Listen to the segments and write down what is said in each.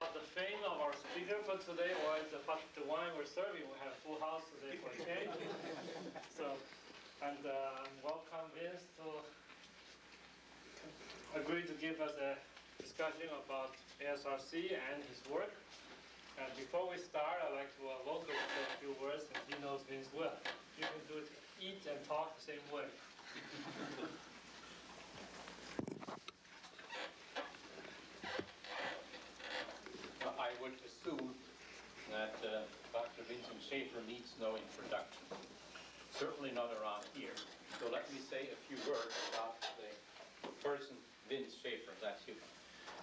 about the fame of our speaker for today, or it's about the wine we're serving. We have a full house today for a change. So, and welcome Vince to agree to give us a discussion about ASRC and his work. And before we start, I'd like to welcome say a few words, and he knows Vince well. You can do it, eat and talk the same way. I would assume that Dr. Vincent Schaefer needs no introduction. Certainly not around here. So let me say a few words about the person, Vince Schaefer, that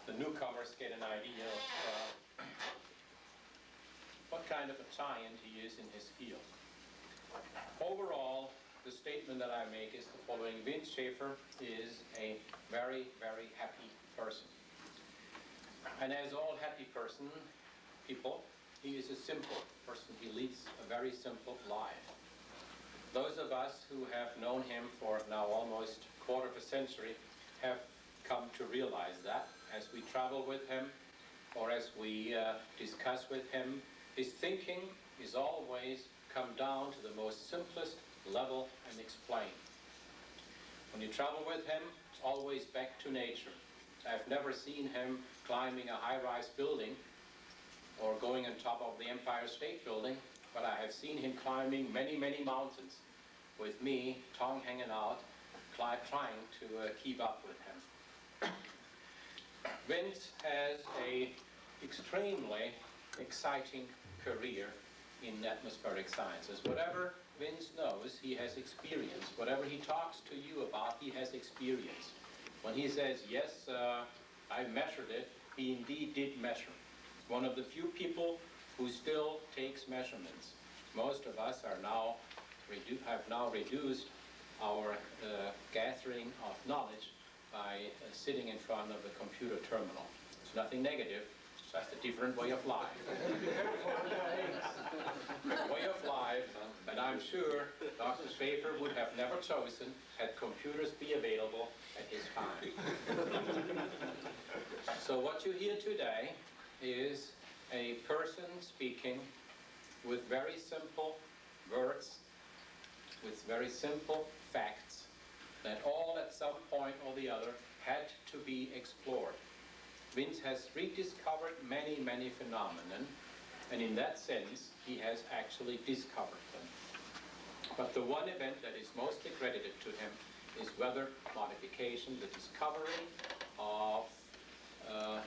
the newcomers get an idea of what kind of a giant he is in his field. Overall, the statement that I make is the following. Vince Schaefer is a very, very happy person. And as all happy people, he is a simple person. He leads a very simple life. Those of us who have known him for now almost a quarter of a century have come to realize that as we travel with him or as we discuss with him, his thinking is always come down to the most simplest level and explain. When you travel with him, it's always back to nature. I've never seen him climbing a high-rise building or going on top of the Empire State Building, but I have seen him climbing many, many mountains with me, tongue hanging out, trying to keep up with him. Vince has an extremely exciting career in atmospheric sciences. Whatever Vince knows, he has experience. Whatever he talks to you about, he has experience. When he says, yes, I measured it, he indeed did measure. One of the few people who still takes measurements. Most of us are now have now reduced our gathering of knowledge by sitting in front of a computer terminal. It's nothing negative, it's just a different way of life. Way of life, and I'm sure Dr. Schaefer would have never chosen had computers be available at his time. So what you hear today is a person speaking with very simple words, with very simple facts that all at some point or the other had to be explored. Vince has rediscovered many, many phenomena, and in that sense, he has actually discovered them. But the one event that is most accredited to him is weather modification, the discovery of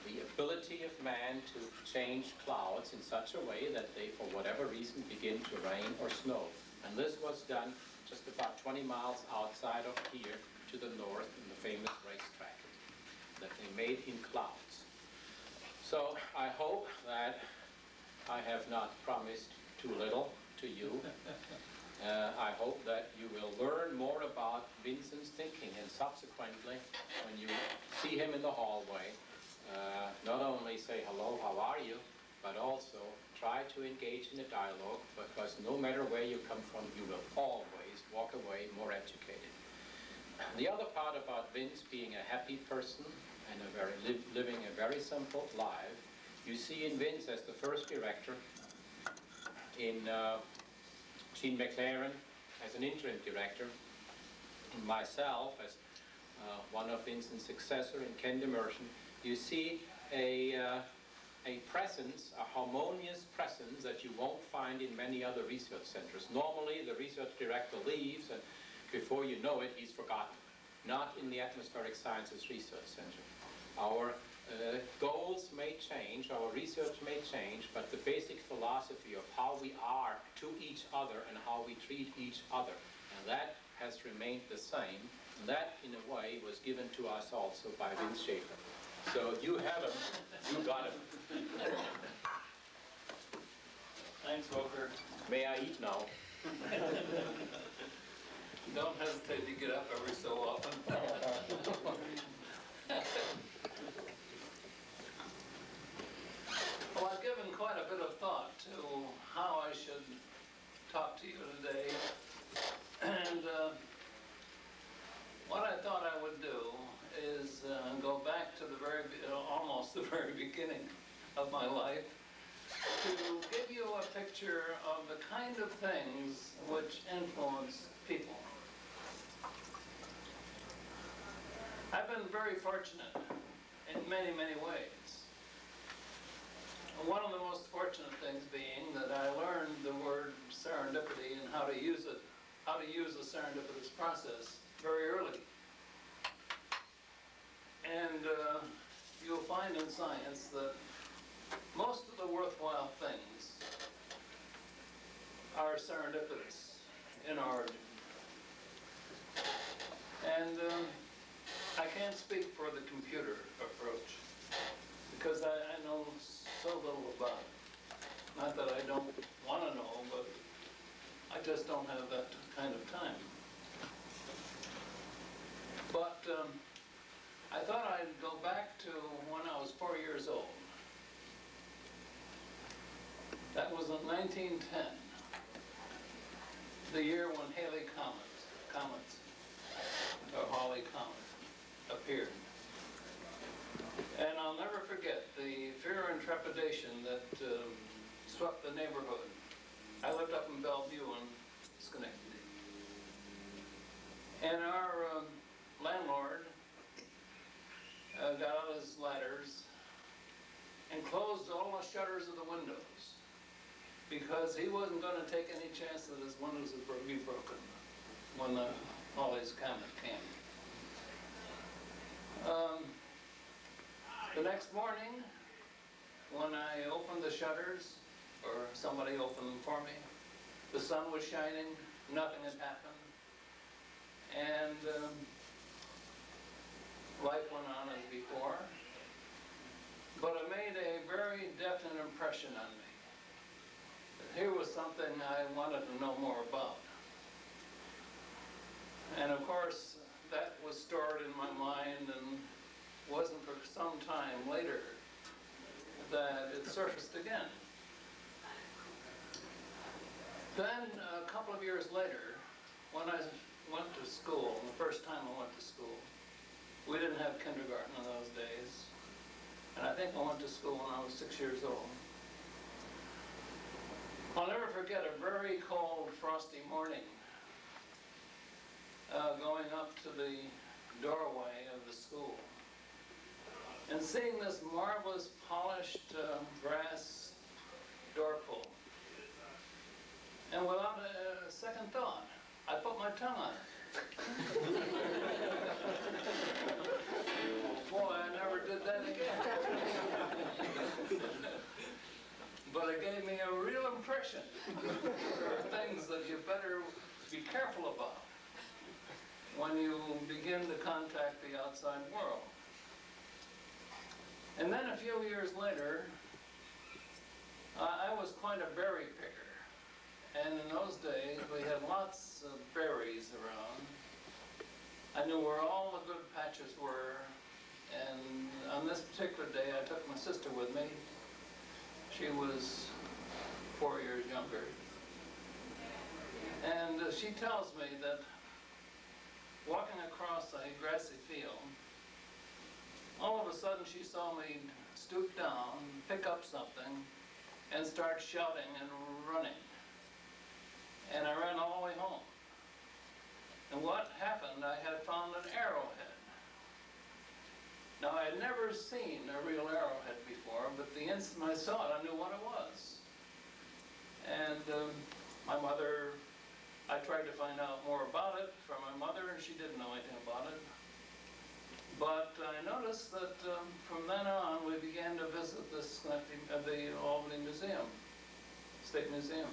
the ability of man to change clouds in such a way that they, for whatever reason, begin to rain or snow. And this was done just about 20 miles outside of here to the north in the famous racetrack that they made in clouds. So I hope that I have not promised too little to you. I hope that you will learn more about Vincent's thinking, and subsequently, when you see him in the hallway, not only say hello, how are you, but also try to engage in a dialogue, because no matter where you come from, you will always walk away more educated. The other part about Vince being a happy person and living a very simple life, you see in Vince as the first director, in Gene McLaren as an interim director, in myself as one of Vincent's successor in Ken Demersion. You see a presence, a harmonious presence that you won't find in many other research centers. Normally the research director leaves and before you know it he's forgotten. Not in the Atmospheric Sciences Research Center. Our goals may change, our research may change, but the basic philosophy of how we are to each other and how we treat each other, and that has remained the same, and that in a way was given to us also by Vince Schaefer. So you have him, you got him. Thanks, Walker. May I eat now? Don't hesitate to get up every so often. Well, I've given quite a bit of thought to how I should talk to you today. And what I thought I would do is go back to the almost the very beginning of my life to give you a picture of the kind of things which influence people. I've been very fortunate in many, many ways. One of the most fortunate things being that I learned the word serendipity and how to use it, how to use a serendipitous process very early. And you'll find in science that most of the worthwhile things are serendipitous in origin. And I can't speak for the computer approach because I know so little about it. Not that I don't want to know, but I just don't have that kind of time. But I thought I'd go back to when I was 4 years old. That was in 1910, the year when Halley Comet appeared. And I'll never forget the fear and trepidation that swept the neighborhood. I lived up in Bellevue in Schenectady. And our landlord got out his ladders and closed all the shutters of the windows because he wasn't going to take any chance that his windows would be broken when the Halley's Comet came. The next morning, when I opened the shutters, or somebody opened them for me, the sun was shining, nothing had happened, and life went on as before. But it made a very definite impression on me. Here was something I wanted to know more about. And of course, that was stored in my mind, and wasn't for some time later that it surfaced again. Then, a couple of years later, when I went to school, the first time I went to school, we didn't have kindergarten in those days, and I think I went to school when I was 6 years old. I'll never forget a very cold, frosty morning, going up to the doorway of the school and seeing this marvelous polished brass door pull. And without a second thought, I put my tongue on it. Boy, I never did that again. But it gave me a real impression. There are things that you better be careful about when you begin to contact the outside world. And then a few years later, I was quite a berry picker. And in those days, we had lots of berries around. I knew where all the good patches were. And on this particular day, I took my sister with me. She was 4 years younger. And she tells me that walking across a grassy field, all of a sudden she saw me stoop down, pick up something, and start shouting and running. And I ran all the way home. And what happened, I had found an arrowhead. Now, I had never seen a real arrowhead before, but the instant I saw it, I knew what it was. And my mother, I tried to find out more about it from my mother, and she didn't know anything about it. But I noticed that from then on, we began to visit the Albany Museum, State Museum.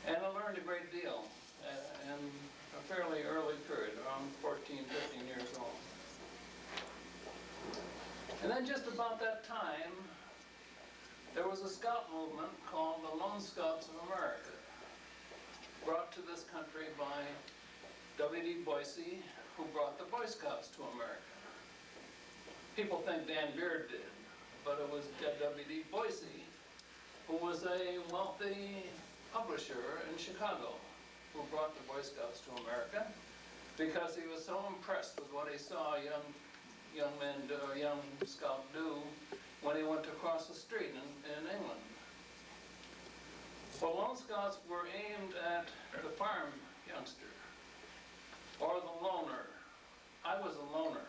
And I learned a great deal in a fairly early period, around 14, 15 years old. And then just about that time, there was a scout movement called the Lone Scouts of America, brought to this country by W.D. Boise, who brought the Boy Scouts to America. People think Dan Beard did, but it was W.D. Boise, who was a wealthy publisher in Chicago, who brought the Boy Scouts to America because he was so impressed with what he saw young men do, a young scout do when he went across across the street in England. Well, Lone Scouts were aimed at the farm youngster, or the loner. I was a loner.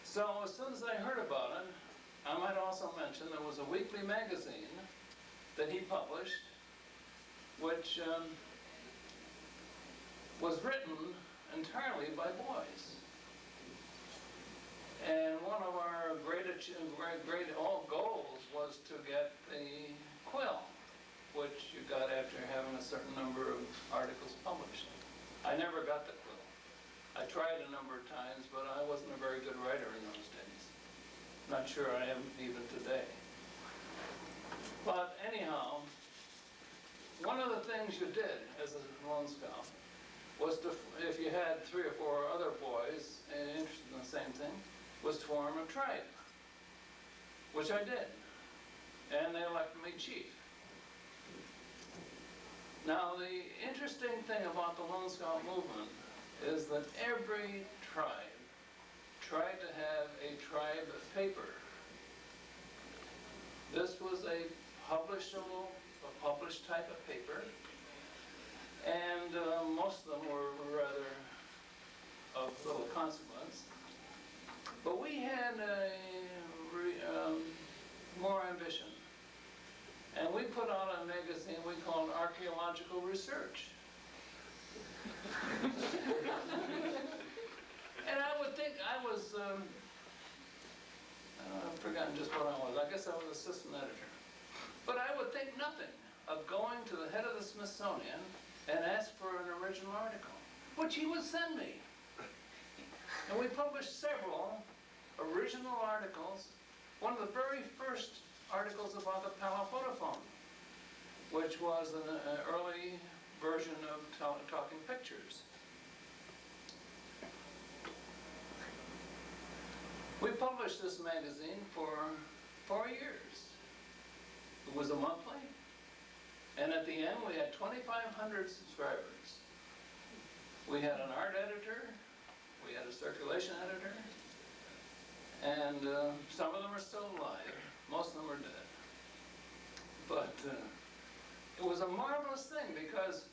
So as soon as I heard about it, I might also mention there was a weekly magazine that he published, which was written entirely by boys. And one of our great goals was to get the quill, which you got after having a certain number of articles published. I never got the quill. I tried a number of times, but I wasn't a very good writer in those days. Not sure I am even today. But anyhow, one of the things you did as a Lone Scout was to, if you had 3 or 4 other boys interested in the same thing, was to form a tribe, which I did. And they elected me chief. Now, the interesting thing about the Lone Scout movement is that every tribe tried to have a tribe paper. This was a published type of paper, and most of them were rather of little consequence. But we had more ambition, and we put out a magazine we called Archaeological Research. And I would think I was, I've forgotten just what I was. I guess I was assistant editor. But I would think nothing of going to the head of the Smithsonian and ask for an original article, which he would send me. And we published several original articles. One of the very first articles about the palaphotophone, which was an early version of talking pictures. We published this magazine for 4 years. It was a monthly, and at the end we had 2,500 subscribers. We had an art editor, we had a circulation editor, and some of them are still alive. Most of them are dead. But it was a marvelous thing because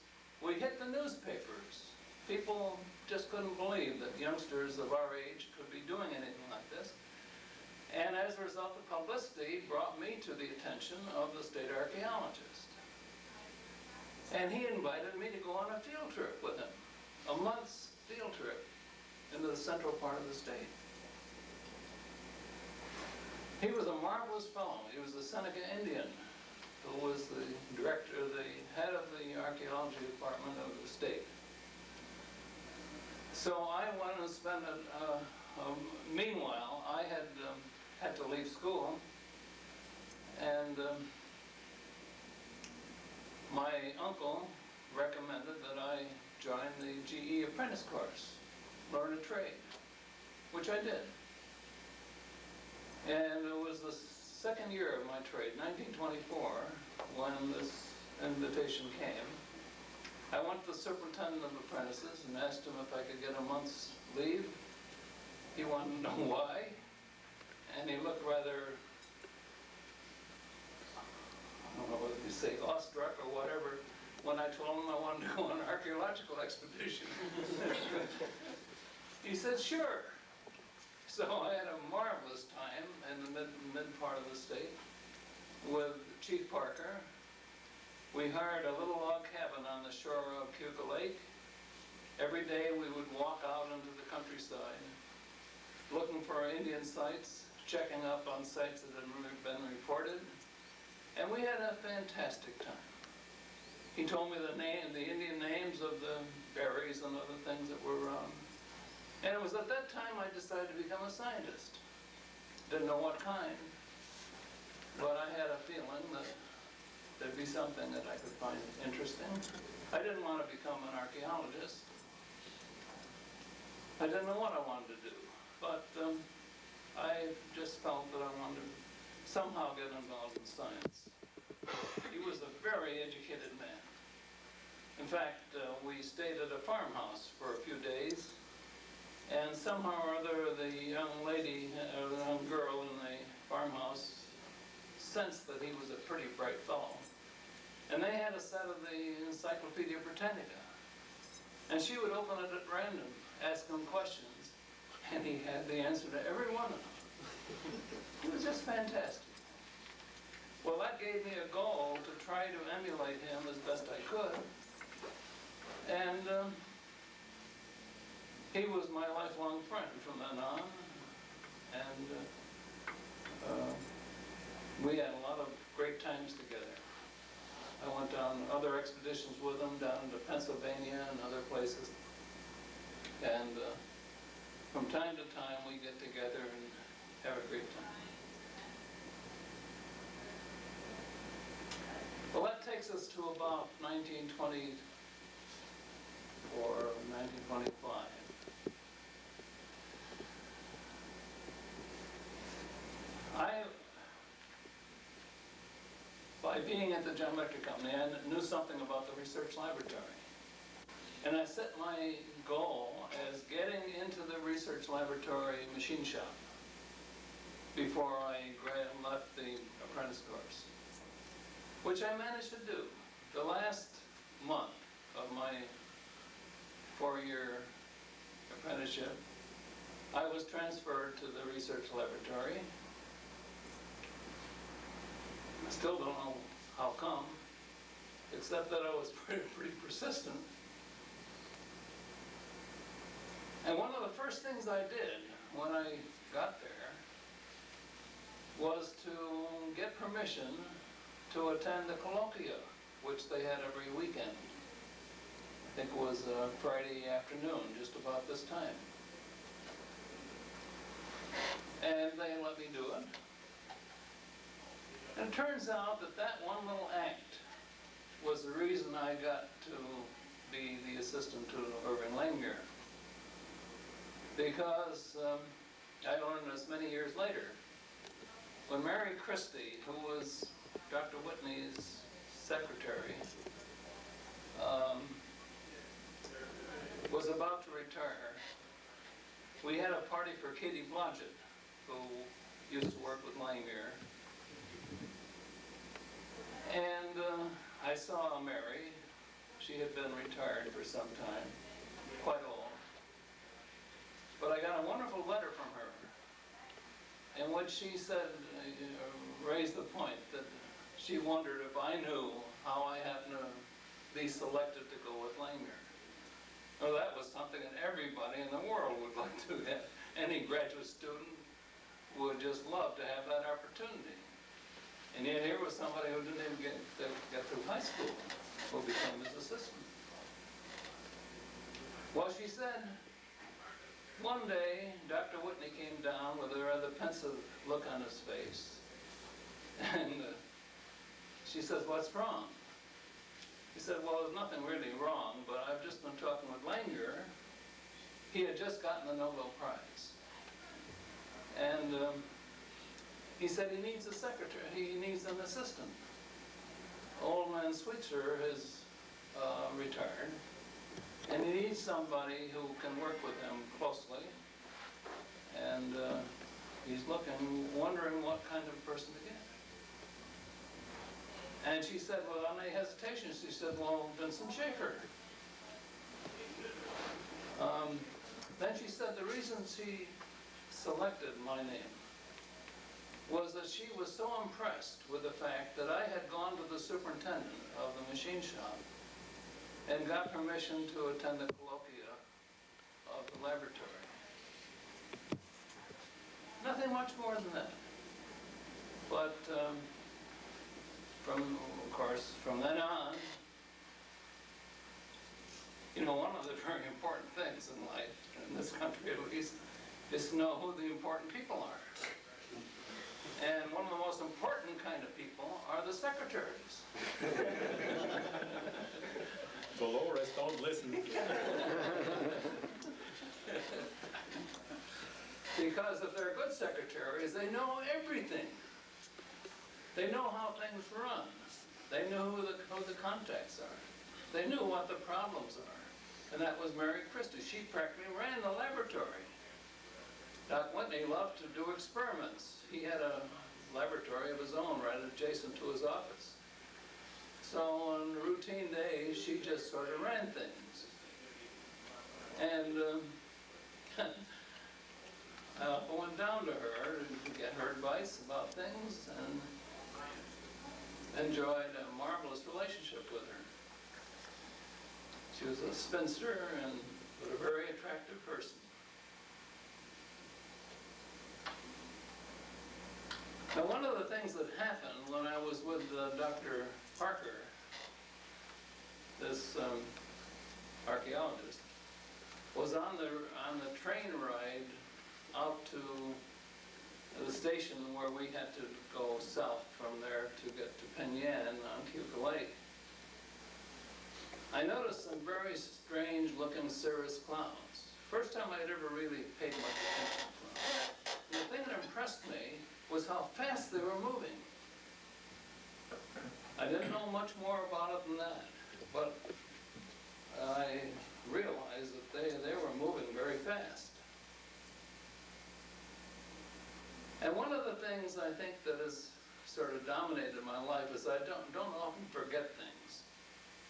we hit the newspapers. People just couldn't believe that youngsters of our age could be doing anything like this. And as a result, the publicity brought me to the attention of the state archaeologist. And he invited me to go on a field trip with him, a month's field trip into the central part of the state. He was a marvelous fellow. He was a Seneca Indian who was the director, the head of the archaeology department of the state. So I went and spent meanwhile, I had to leave school, and my uncle recommended that I join the GE apprentice course, learn a trade, which I did. And it was the second year of my trade, 1924, when this invitation came. I went to the superintendent of apprentices and asked him if I could get a month's leave. He wanted to know why, and he looked rather, I don't know whether you say awestruck or whatever, when I told him I wanted to go on an archaeological expedition. He said, sure. So I had a marvelous time in the mid part of the state with Chief Parker. We hired a little log cabin on the shore of Cuca Lake. Every day we would walk out into the countryside, looking for Indian sites, checking up on sites that had been reported, and we had a fantastic time. He told me the Indian names of the berries and other things that were around. And it was at that time I decided to become a scientist. Didn't know what kind, but I had a feeling that there'd be something that I could find interesting. I didn't want to become an archaeologist. I didn't know what I wanted to do, but I just felt that I wanted to somehow get involved in science. He was a very educated man. In fact, we stayed at a farmhouse for a few days, and somehow or other the young lady sense that he was a pretty bright fellow. And they had a set of the Encyclopedia Britannica. And she would open it at random, ask him questions, and he had the answer to every one of them. It was just fantastic. Well, that gave me a goal to try to emulate him as best I could. And he was my lifelong friend from then on. And we had a lot of great times together. I went on other expeditions with him down to Pennsylvania and other places. And from time to time we get together and have a great time. Well, that takes us to about 1924 or 1925. By being at the General Electric Company, I knew something about the research laboratory. And I set my goal as getting into the research laboratory machine shop before I left the apprentice course, which I managed to do. The last month of my 4-year apprenticeship, I was transferred to the research laboratory. I still don't know how come, except that I was pretty persistent. And one of the first things I did when I got there was to get permission to attend the colloquia, which they had every weekend. I think it was Friday afternoon, just about this time. And they let me do it. And it turns out that that one little act was the reason I got to be the assistant to Irving Langmuir. Because I learned this many years later, when Mary Christie, who was Dr. Whitney's secretary, was about to retire, we had a party for Katie Blodgett, who used to work with Langmuir. And I saw Mary. She had been retired for some time, quite old. But I got a wonderful letter from her in which she said, raised the point that she wondered if I knew how I happened to be selected to go with Langmuir. Well, that was something that everybody in the world would like to have. Any graduate student would just love to have that opportunity. And yet here was somebody who didn't even get through high school, who became his assistant. Well, she said, one day, Dr. Whitney came down with a rather pensive look on his face. And she says, "What's wrong?" He said, "Well, there's nothing really wrong, but I've just been talking with Langmuir. He had just gotten the Nobel Prize. And he said he needs a secretary, he needs an assistant. Old man Switzer has retired, and he needs somebody who can work with him closely. And he's wondering what kind of person to get." And she said, without any hesitation, she said, "Well, Vincent Schaefer." Then she said the reason she selected my name was that she was so impressed with the fact that I had gone to the superintendent of the machine shop and got permission to attend the colloquia of the laboratory. Nothing much more than that. But of course, from then on, one of the very important things in life, in this country at least, is to know who the important people are. And one of the most important kind of people are the secretaries. Dolores, don't listen. Because if they're good secretaries, they know everything. They know how things run. They know who the contacts are. They knew what the problems are. And that was Mary Christie. She practically ran the laboratory. Doc Whitney loved to do experiments. He had a laboratory of his own right adjacent to his office. So on routine days, she just sort of ran things. And I often went down to her to get her advice about things and enjoyed a marvelous relationship with her. She was a spinster but a very attractive person. Now, one of the things that happened when I was with Dr. Parker, this archaeologist, was on the train ride out to the station where we had to go south from there to get to Penyan on Cuca Lake. I noticed some very strange looking cirrus clouds. First time I'd ever really paid much attention to them. And the thing that impressed me was how fast they were moving. I didn't know much more about it than that, but I realized that they were moving very fast. And one of the things I think that has sort of dominated my life is I don't often forget things.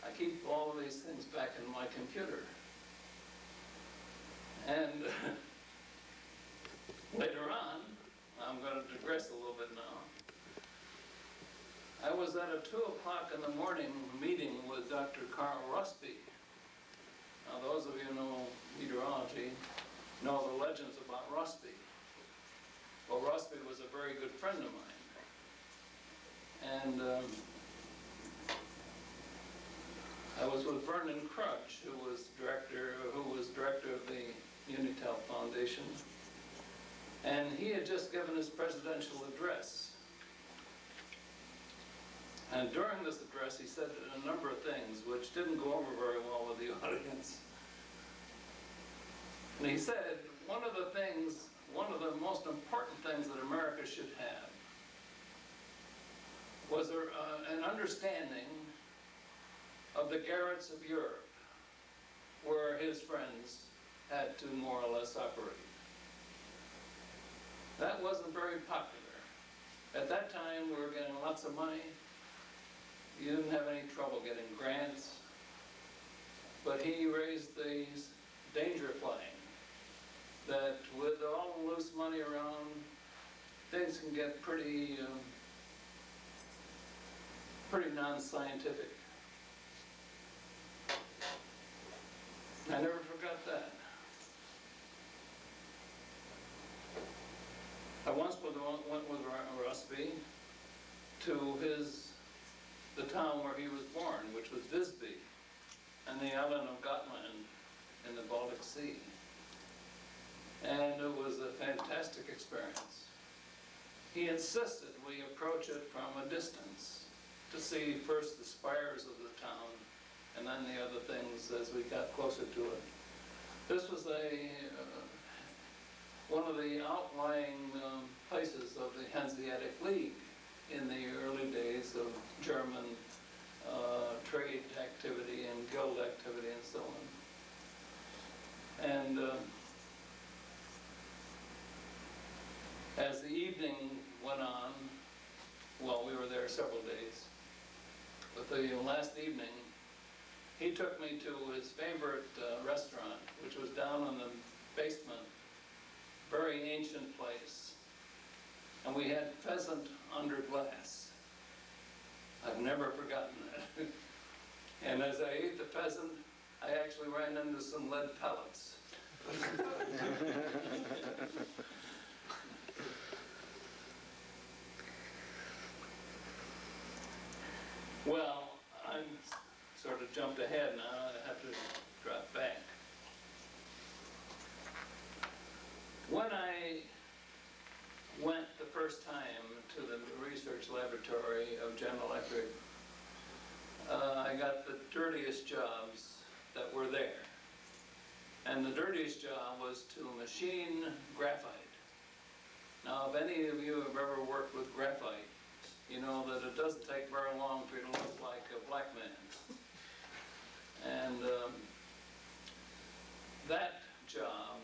I keep all of these things back in my computer. And later on, I'm going to digress a little bit now, I was at a 2 o'clock in the morning meeting with Dr. Carl Rusby. Now those of you who know meteorology know the legends about Rusby. Well, Rusby was a very good friend of mine. And I was with Vernon Crutch, who was director of the Unitel Foundation. And he had just given his presidential address. And during this address, he said a number of things which didn't go over very well with the audience. And he said, one of the most important things that America should have was an understanding of the garrets of Europe, where his friends had to more or less operate. That wasn't very popular. At that time, we were getting lots of money. You didn't have any trouble getting grants. But he raised these danger flag that with all the loose money around, things can get pretty non-scientific. I never forgot that. I once went with Rusby to the town where he was born, which was Visby, and the island of Gotland in the Baltic Sea. And it was a fantastic experience. He insisted we approach it from a distance to see first the spires of the town and then the other things as we got closer to it. This was one of the outlying places of the Hanseatic League in the early days of German trade activity and guild activity and so on. And as the evening went on, well, we were there several days, but the last evening, he took me to his favorite restaurant, which was down in the basement, very ancient place. And we had pheasant under glass. I've never forgotten that. And as I ate the pheasant, I actually ran into some lead pellets. Well, I'm sort of jumped ahead now. I have to drop back. When I went the first time to the research laboratory of General Electric, I got the dirtiest jobs that were there. And the dirtiest job was to machine graphite. Now, if any of you have ever worked with graphite, you know that it doesn't take very long for you to look like a black man. And that job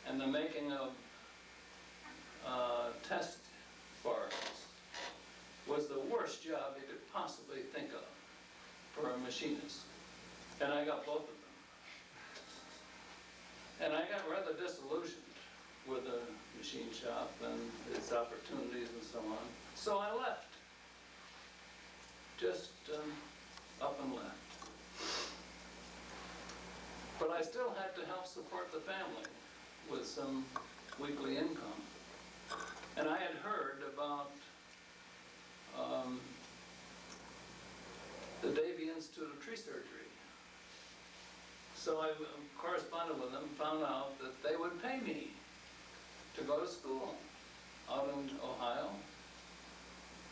and the making of test bars job you could possibly think of for a machinist. And I got both of them. And I got rather disillusioned with the machine shop and its opportunities and so on. So I left. Just up and left. But I still had to help support the family with some weekly income. And I had heard about the Davy Institute of Tree Surgery. So I corresponded with them, found out that they would pay me to go to school out in Ohio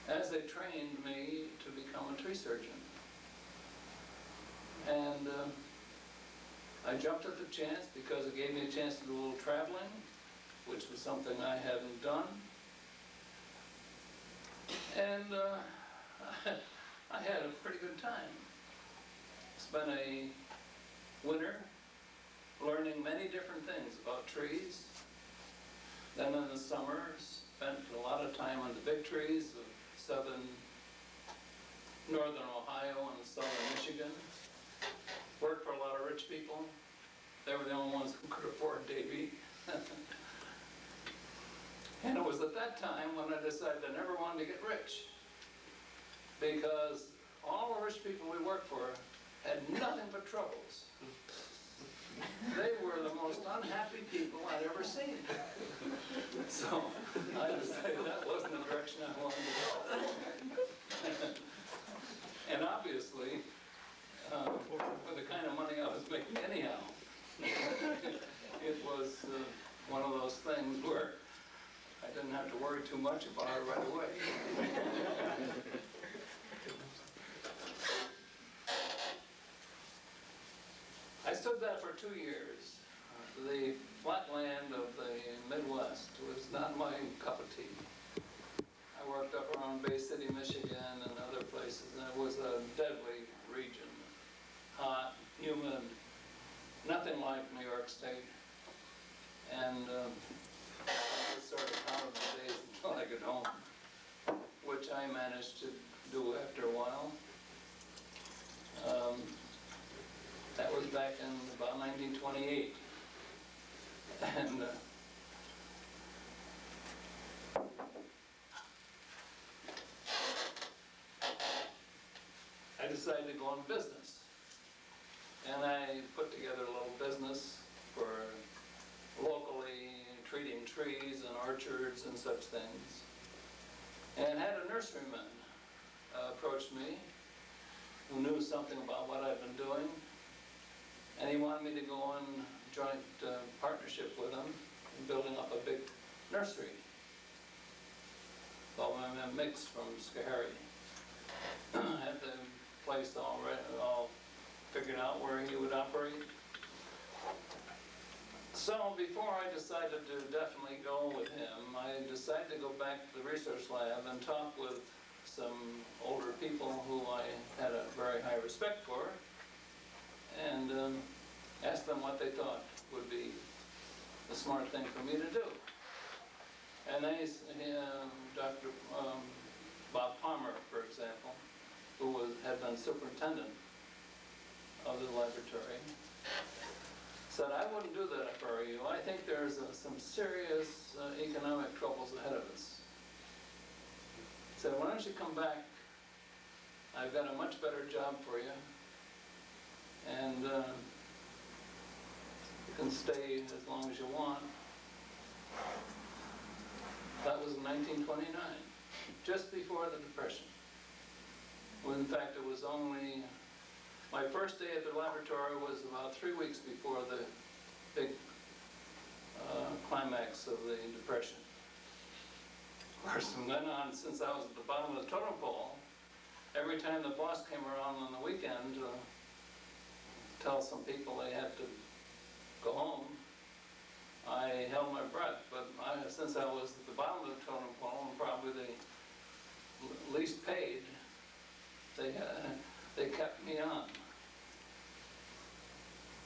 as they trained me to become a tree surgeon. And I jumped at the chance because it gave me a chance to do a little traveling, which was something I hadn't done. And I had a pretty good time. Spent a winter learning many different things about trees. Then in the summer, spent a lot of time on the big trees of northern Ohio and southern Michigan. Worked for a lot of rich people. They were the only ones who could afford Davy. And it was at that time when I decided I never wanted to get rich. Because all the rich people we worked for had nothing but troubles. They were the most unhappy people I'd ever seen. So I decided that wasn't the direction I wanted to go. And obviously, for the kind of money I was making anyhow, it was one of those things where I didn't have to worry too much about it right away. I stood that for 2 years. The flat land of the Midwest was not my cup of tea. I worked up around Bay City, Michigan and other places, and it was a deadly region. Hot, humid, nothing like New York State. And I just sort of counted the days until I got home, which I managed to do after a while. That was back in about 1928. And I decided to go in business. And I put together a little business for locally treating trees and orchards and such things. And had a nurseryman approach me who knew something about what I'd been doing. And he wanted me to go in joint partnership with him in building up a big nursery. Well, I'm mixed from Schenectady. Had the place all figured out where he would operate. So before I decided to definitely go with him, I decided to go back to the research lab and talk with some older people who I had a very high respect for, and ask them what they thought would be the smart thing for me to do. And Dr. Bob Palmer, for example, who had been superintendent of the laboratory, said, I wouldn't do that if I were you. I think there's some serious economic troubles ahead of us. He said, why don't you come back? I've got a much better job for you. And you can stay as long as you want. That was in 1929, just before the Depression. When in fact it was only, my first day at the laboratory was about 3 weeks before the big climax of the Depression. Of course, from then on, since I was at the bottom of the totem pole, every time the boss came around on the weekend to tell some people they had to go home, I held my breath. But since I was at the bottom of the totem pole and probably the least paid, they kept me on.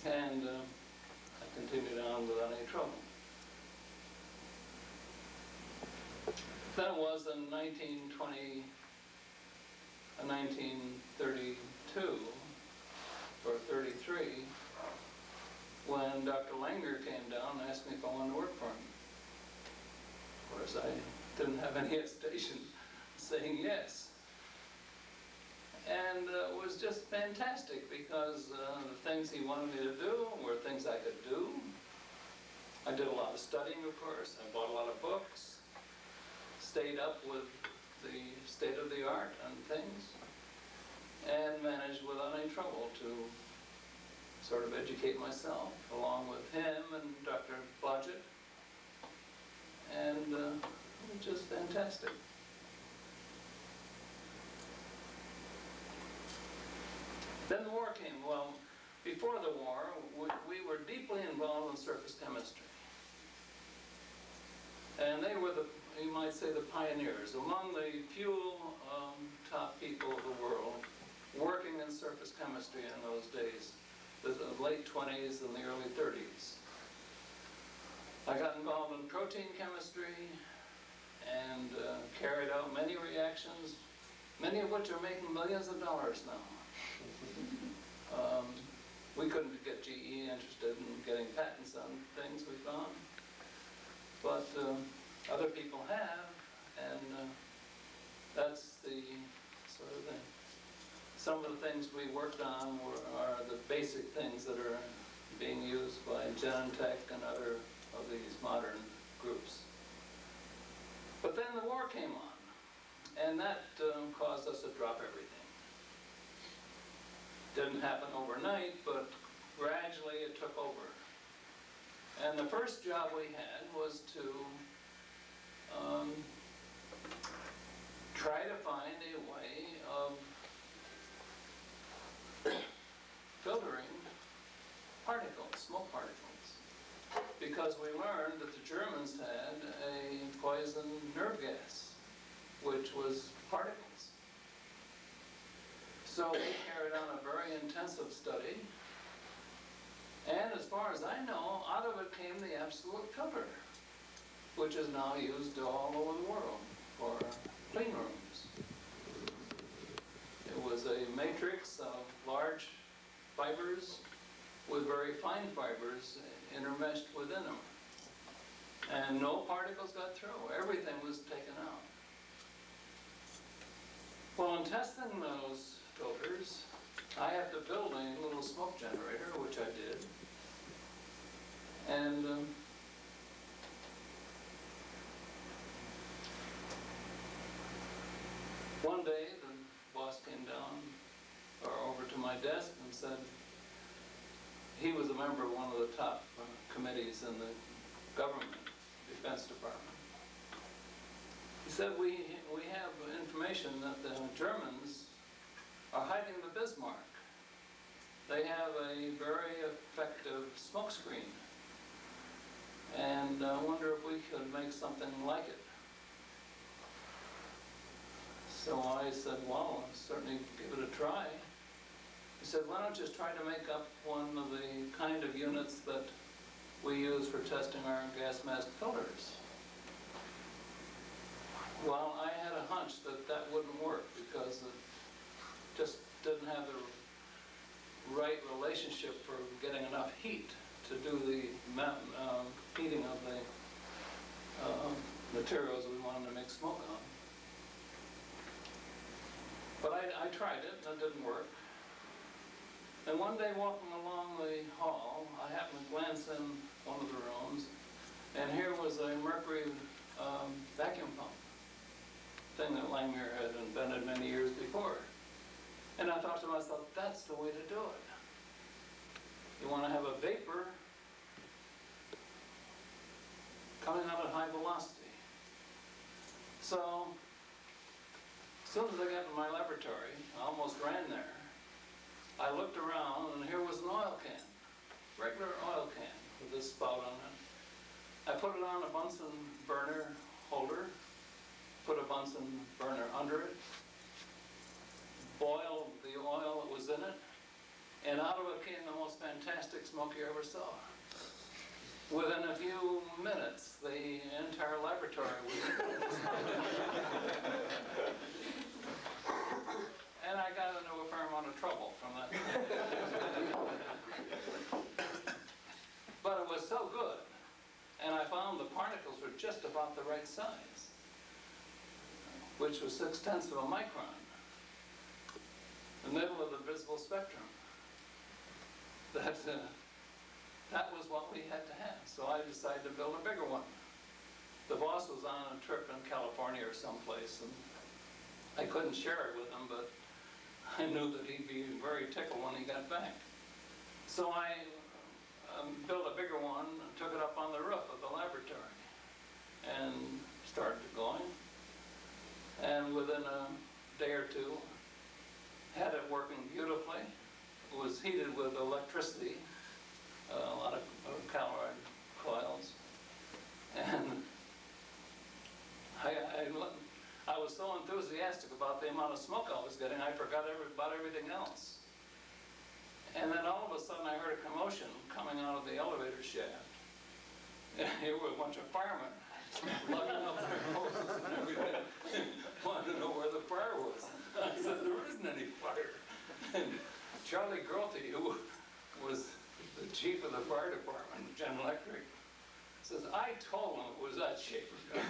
And I continued on without any trouble. Then it was in 1929 1932 or 33, when Dr. Langmuir came down and asked me if I wanted to work for him. Of course, I didn't have any hesitation saying yes. And it was just fantastic because the things he wanted me to do were things I could do. I did a lot of studying, of course. I bought a lot of books, stayed up with the state of the art and things, and managed without any trouble to sort of educate myself along with him and Dr. Blodgett. And it was just fantastic. Then the war came. Well, before the war, we were deeply involved in surface chemistry. And they were the, you might say, the pioneers, among the few top people of the world working in surface chemistry in those days, the late 20s and the early 30s. I got involved in protein chemistry and carried out many reactions, many of which are making millions of dollars now. We couldn't get GE interested in getting patents on things we found, but other people have, and that's the sort of thing. Some of the things we worked on are the basic things that are being used by Genentech and other of these modern groups. But then the war came on, and that caused us to drop everything. Didn't happen overnight, but gradually it took over. And the first job we had was to try to find a way of filtering particles, smoke particles, because we learned that the Germans had a poison nerve gas, which was particles. So we carried on a very intensive study, and as far as I know, out of it came the absolute filter, which is now used all over the world for clean rooms. It was a matrix of large fibers with very fine fibers intermeshed within them. And no particles got through. Everything was taken out. Well, in testing those filters, I had to build a little smoke generator, which I did. And one day, the boss came down, or over to my desk and said, he was a member of one of the top committees in the government, Defense Department. He said, we have information that the Germans are hiding the Bismarck. They have a very effective smoke screen. And I wonder if we could make something like it. So I said, well, I'll certainly give it a try. He said, why don't you just try to make up one of the kind of units that we use for testing our gas mask filters. Well, I had a hunch that that wouldn't work because it just didn't have the right relationship for getting enough heat to do the heating of the materials we wanted to make smoke on. But I tried it and it didn't work. And one day walking along the hall, I happened to glance in one of the rooms, and here was a mercury vacuum pump, thing that Langmuir had invented many years before. And I thought to myself, that's the way to do it. You want to have a vapor coming out at high velocity. So, as soon as I got to my laboratory, I almost ran there. I looked around, and here was an oil can, regular oil can with this spout on it. I put it on a Bunsen burner holder, put a Bunsen burner under it, boiled the oil that was in it, and out of it came the most fantastic smoke you ever saw. Within a few minutes, the entire laboratory was just about the right size, which was 0.6 of a micron, the middle of the visible spectrum. That was what we had to have. So I decided to build a bigger one. The boss was on a trip in California or someplace, and I couldn't share it with him, but I knew that he'd be very tickled when he got back. So I built a bigger one and took it up on the roof of the laboratory and started going. And within a day or two, had it working beautifully. It was heated with electricity, a lot of calorie coils. And I was so enthusiastic about the amount of smoke I was getting, I forgot about everything else. And then all of a sudden I heard a commotion coming out of the elevator shaft. And here were a bunch of firemen lugging up their hoses and everything, wanted to know where the fire was. I said, there isn't any fire. And Charlie Grothe, who was the chief of the fire department, General Electric, says, I told him it was that Schaefer guy.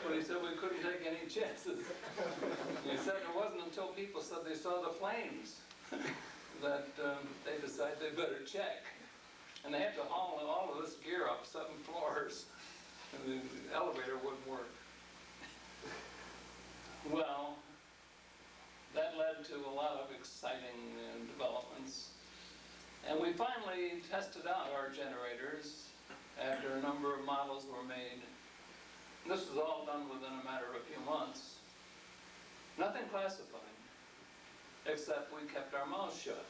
But he said we couldn't take any chances. He said it wasn't until people said they saw the flames that they decided they better check. And they had to haul all of this gear up 7 floors, and the elevator wouldn't work. Well, that led to a lot of exciting developments. And we finally tested out our generators after a number of models were made. This was all done within a matter of a few months. Nothing classified, except we kept our mouths shut.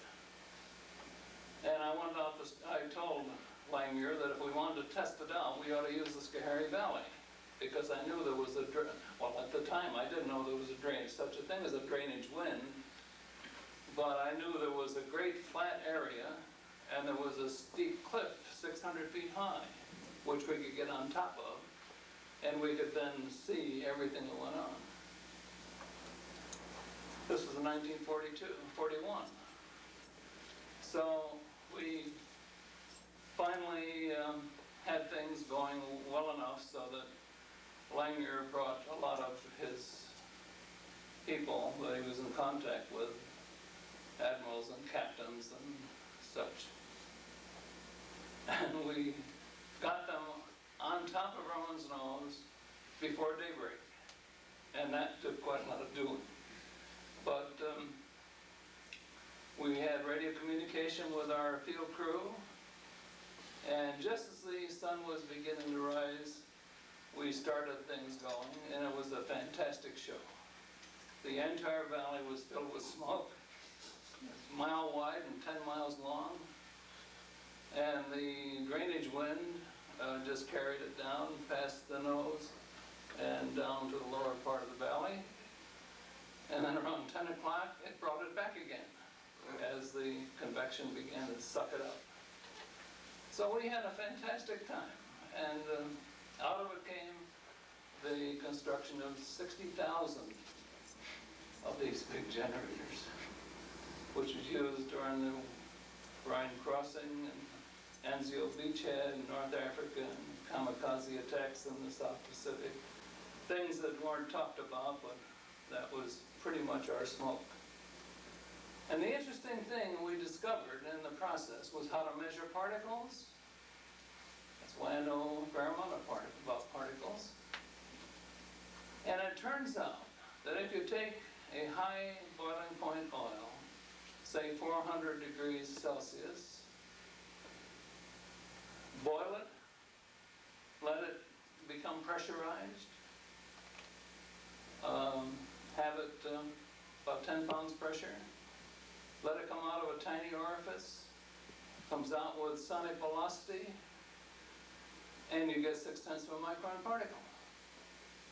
And I told Langmuir that if we wanted to test it out, we ought to use the Schoharie Valley, because I knew there was at the time I didn't know there was such a thing as a drainage wind, but I knew there was a great flat area and there was a steep cliff 600 feet high, which we could get on top of, and we could then see everything that went on. This was in 1941. So we finally had things going well enough so that Langmuir brought a lot of his people that he was in contact with, admirals and captains and such. And we got them on top of Roman's Nose before daybreak. And that took quite a lot of doing. But we had radio communication with our field crew, and just as the sun was beginning to rise, we started things going, and it was a fantastic show. The entire valley was filled with smoke, a mile wide and 10 miles long, and the drainage wind just carried it down past the nose and down to the lower part of the valley. And then around 10 o'clock, it brought it back again as the convection began to suck it up. So we had a fantastic time, and out of it came the construction of 60,000 of these big generators, which was used during the Rhine crossing and Anzio beachhead in North Africa and kamikaze attacks in the South Pacific. Things that weren't talked about, but that was pretty much our smoke. And the interesting thing we discovered in the process was how to measure particles. That's why I know a fair amount about particles. And it turns out that if you take a high boiling point oil, say 400 degrees Celsius, boil it, let it become pressurized, have it about 10 pounds pressure, let it come out of a tiny orifice, comes out with sonic velocity, and you get 0.6 of a micron particle.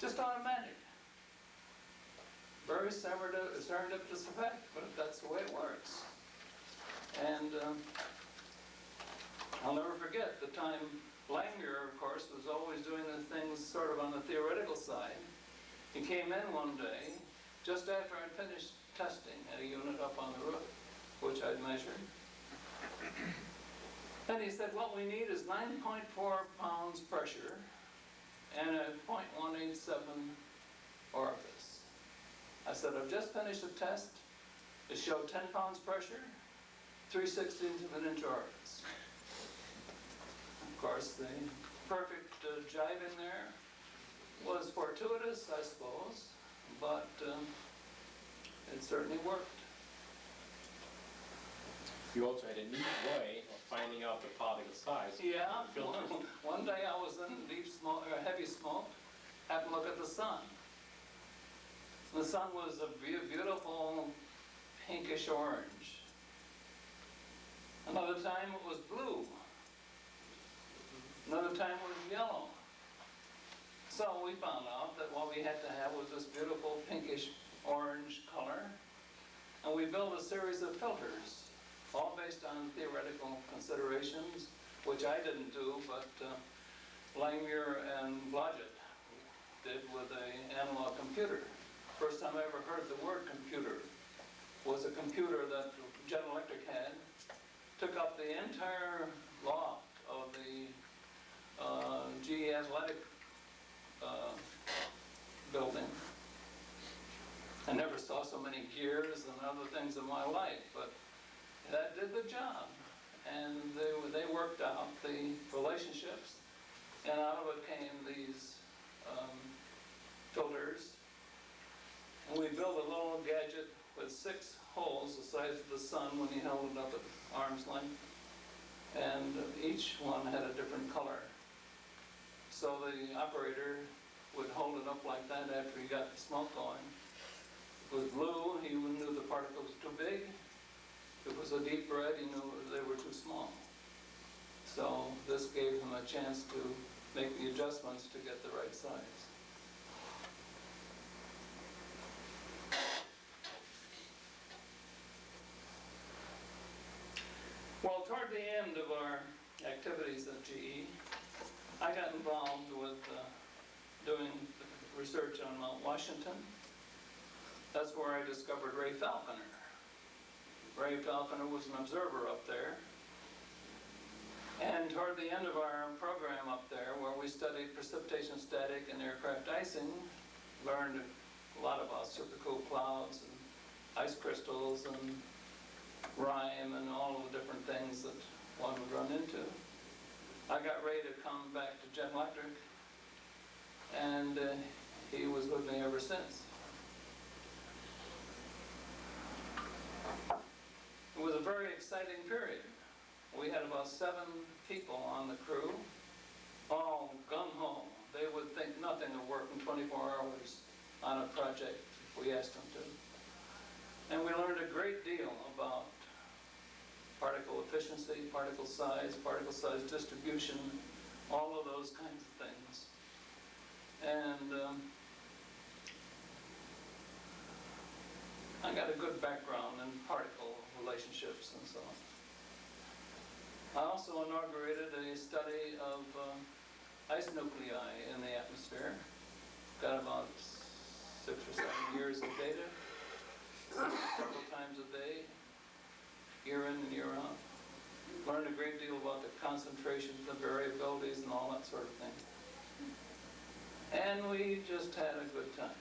Just automatic. Very serendipitous effect, but that's the way it works. And I'll never forget the time Langmuir, of course, was always doing the things sort of on the theoretical side. He came in one day, just after I'd finished testing at a unit up on the roof, which I'd measured. Then he said, what we need is 9.4 pounds pressure and a .187 orifice. I said, I've just finished a test. It showed 10 pounds pressure, 3/16 of an inch orifice. Of course, the perfect jive in there was fortuitous, I suppose, but it certainly worked. You also had a neat way of finding out the particle size. Yeah, Filters. one day I was in deep smoke, or heavy smoke, happened to look at the sun. The sun was a beautiful pinkish orange. Another time it was blue. Another time it was yellow. So we found out that what we had to have was this beautiful pinkish orange color. And we built a series of filters, all based on theoretical considerations, which I didn't do, but Langmuir and Blodgett did with an analog computer. First time I ever heard the word computer was a computer that General Electric had, took up the entire loft of the GE Athletic building. I never saw so many gears and other things in my life, but that did the job. And they worked out the relationships, and out of it came these filters. And we built a little gadget with 6 holes the size of the sun when you held it up at arm's length. And each one had a different color. So the operator would hold it up like that after he got the smoke going. If it was blue, he knew the particle was too big. If it was a deep red, he knew they were too small. So this gave him a chance to make the adjustments to get the right size. Well, toward the end of our activities at GE, I got involved with doing research on Mount Washington. That's where I discovered Ray Falconer. Ray Falconer was an observer up there. And toward the end of our program up there, where we studied precipitation static and aircraft icing, learned a lot about supercooled clouds and ice crystals and rime and all of the different things that one would run into. I got Ray to come back to General Electric, and he was with me ever since. It was a very exciting period. We had about 7 people on the crew, all gung-ho. They would think nothing of working 24 hours on a project if we asked them to. And we learned a great deal about particle efficiency, particle size distribution, all of those kinds of things. And I got a good background in particle relationships and so on. I also inaugurated a study of ice nuclei in the atmosphere. Got about 6 or 7 years of data, several times a day, year in and year out. Learned a great deal about the concentrations, the variabilities, and all that sort of thing. And we just had a good time.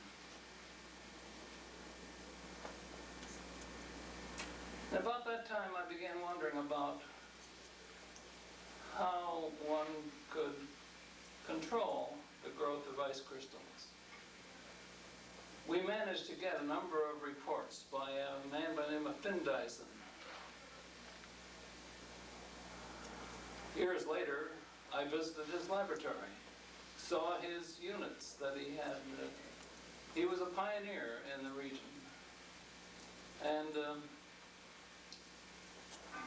And about that time, I began wondering about how one could control the growth of ice crystals. We managed to get a number of reports by a man by the name of Findyson. Years later, I visited his laboratory, saw his units that he had. He was a pioneer in the region. And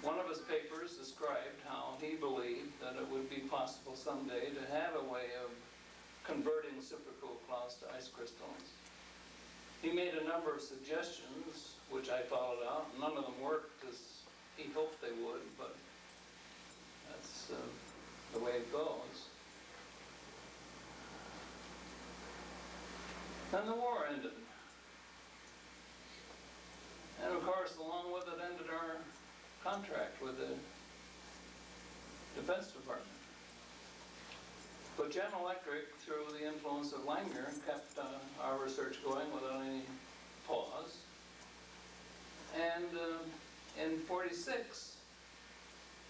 one of his papers described how he believed that it would be possible someday to have a way of converting supercooled clouds to ice crystals. He made a number of suggestions, which I followed out. None of them worked as he hoped they would, but that's the way it goes. Then the war ended. And of course, along with it ended our contract with the Defense Department. But General Electric, through the influence of Langmuir, kept our research going without any pause. And in '46,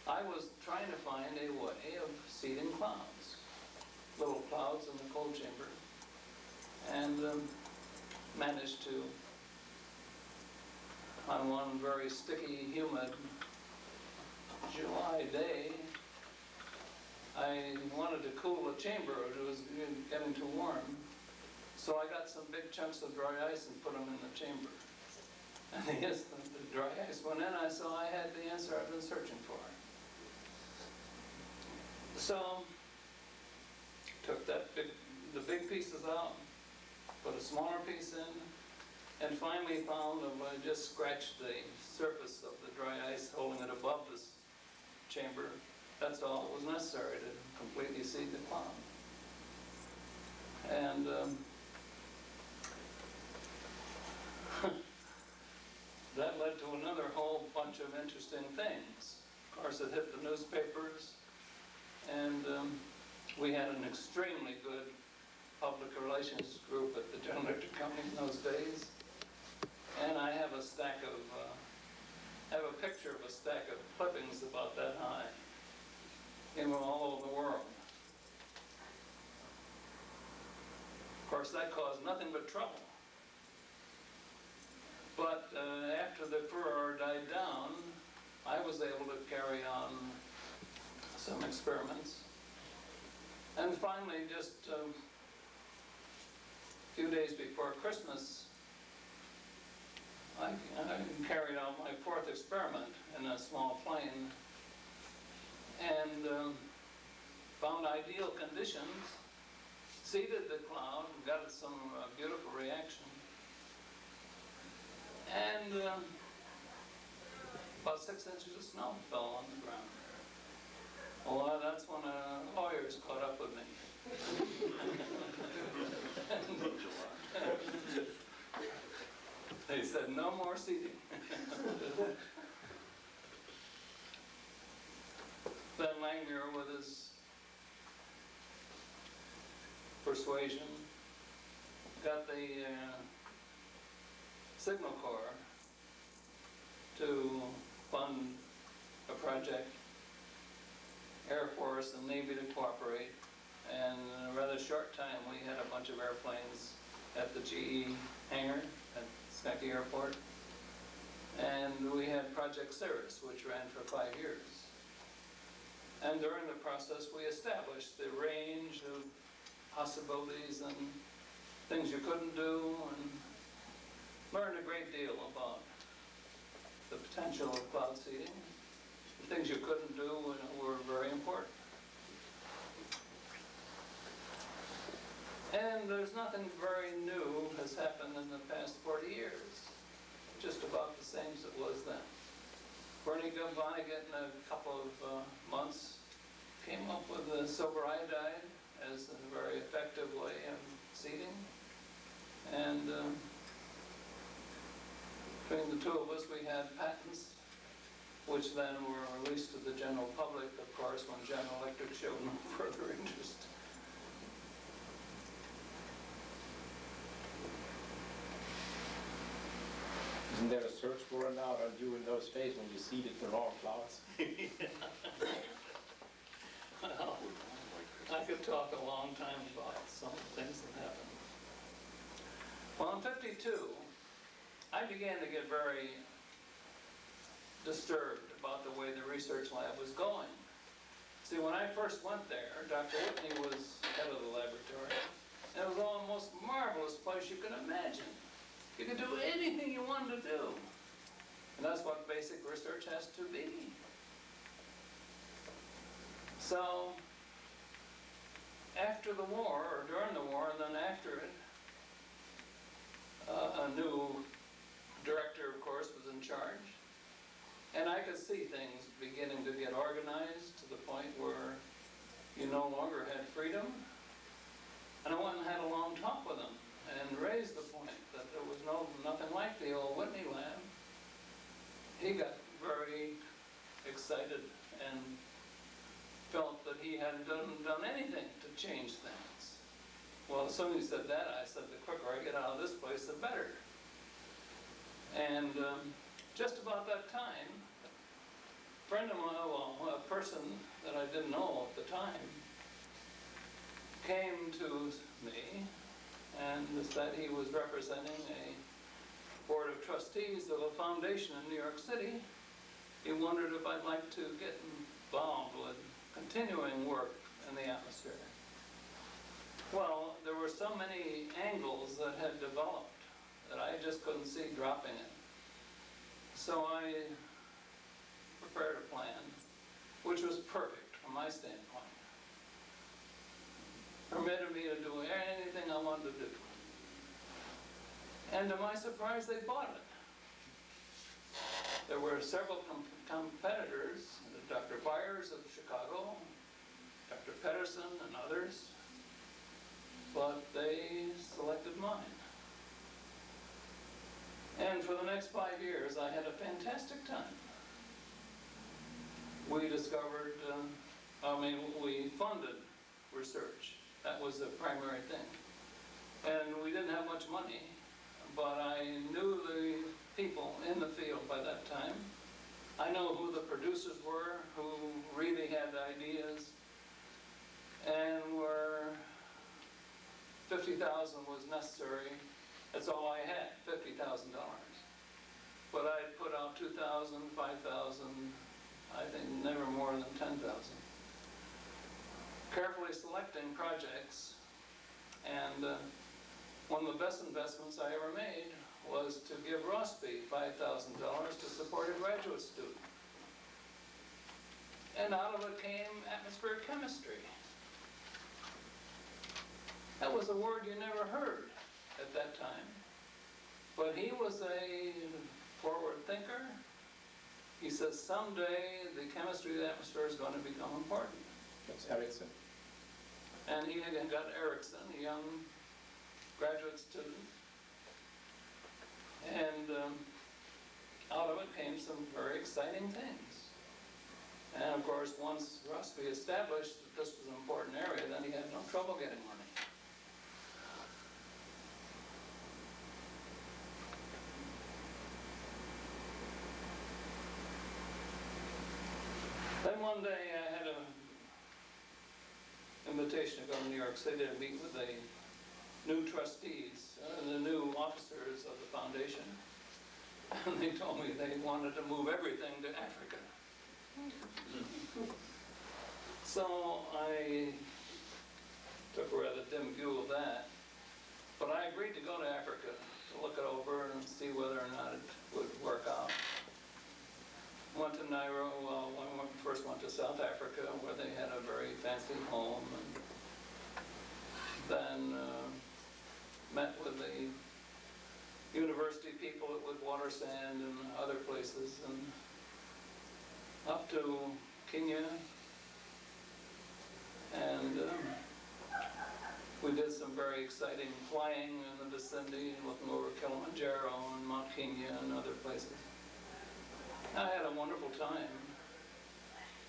I was trying to find a way of seeding clouds, little clouds in the cold chamber, and managed to, on one very sticky, humid July day, I wanted to cool the chamber. It was getting too warm. So I got some big chunks of dry ice and put them in the chamber. And the instant the dry ice went in, I saw I had the answer I've been searching for. So, took the big pieces out, put a smaller piece in, and finally found that I just scratched the surface of the dry ice, holding it above this chamber. That's all that was necessary to completely seed the cloud. And that led to another whole bunch of interesting things. Of course, it hit the newspapers, and we had an extremely good public relations group at the General Electric Company in those days. And I have a stack of, have a picture of a stack of clippings about that high, all over the world. Of course, that caused nothing but trouble. But after the furor died down, I was able to carry on some experiments. And finally, just a few days before Christmas, I carried out my fourth experiment in a small plane and found ideal conditions, seeded the cloud, got some beautiful reaction. And about 6 inches of snow fell on the ground. Well, that's when lawyers caught up with me. They said, no more seeding. Then Langmuir, with his persuasion, got the Signal Corps to fund a project, Air Force and Navy to cooperate, and in a rather short time we had a bunch of airplanes at the GE hangar at Schenectady Airport, and we had Project Cirrus, which ran for 5 years. And during the process we established the range of possibilities and things you couldn't do, and learned a great deal about the potential of cloud seeding. The things you couldn't do were very important. And there's nothing very new has happened in the past 40 years. Just about the same as it was then. Bernie Vonnegut in a couple of months came up with the silver iodide as a very effective way of seeding. And between the two of us, we had patents, which then were released to the general public, of course, when General Electric showed no further interest. Isn't there a search warrant out on you in those days when you seeded the raw clouds? Well, I could talk a long time about some of the things that happened. Well, in '52, I began to get very disturbed about the way the research lab was going. See, when I first went there, Dr. Whitney was head of the laboratory. And it was the most marvelous place you could imagine. You could do anything you wanted to do. And that's what basic research has to be. So, after the war, or during the war, and then after it, a new director, of course, was in charge. And I could see things beginning to get organized to the point where you no longer had freedom. And I went and had a long talk with him and raised the point that there was nothing like the old Whitney lab. He got very excited and hadn't done anything to change things. Well, as soon as he said that, I said, the quicker I get out of this place, the better. And just about that time, a friend of mine, well, a person that I didn't know at the time, came to me and said he was representing a board of trustees of a foundation in New York City. He wondered if I'd like to get involved with continuing work in the atmosphere. Well, there were so many angles that had developed that I just couldn't see dropping it. So I prepared a plan, which was perfect from my standpoint. Permitted me to do anything I wanted to do. And to my surprise, they bought it. There were several competitors, Dr. Byers of Chicago, Dr. Pedersen and others, but they selected mine. And for the next 5 years, I had a fantastic time. We discovered, we funded research. That was the primary thing. And we didn't have much money, but I knew the people in the field by that time. I know who the producers were, who really had ideas, and where $50,000 was necessary. That's all I had, $50,000. But I'd put out 2,000, 5,000, I think never more than 10,000. Carefully selecting projects, and one of the best investments I ever made was to give Rossby $5,000 to support a graduate student. And out of it came atmospheric chemistry. That was a word you never heard at that time. But he was a forward thinker. He says someday the chemistry of the atmosphere is going to become important. That's Erickson. And he again got Erickson, a young graduate student. And out of it came some very exciting things. And of course, once Rossby established that this was an important area, then he had no trouble getting money. Then one day I had an invitation to go to New York City to meet with the new trustees, the new officers of the foundation. And they told me they wanted to move everything to Africa. So I took a rather dim view of that. But I agreed to go to Africa to look it over and see whether or not it would work out. Went to Nairobi, first went to South Africa, where they had a very fancy home, and then met with the university people at Witwatersrand and other places, and up to Kenya, and we did some very exciting flying in the vicinity, looking over Kilimanjaro and Mount Kenya and other places. I had a wonderful time,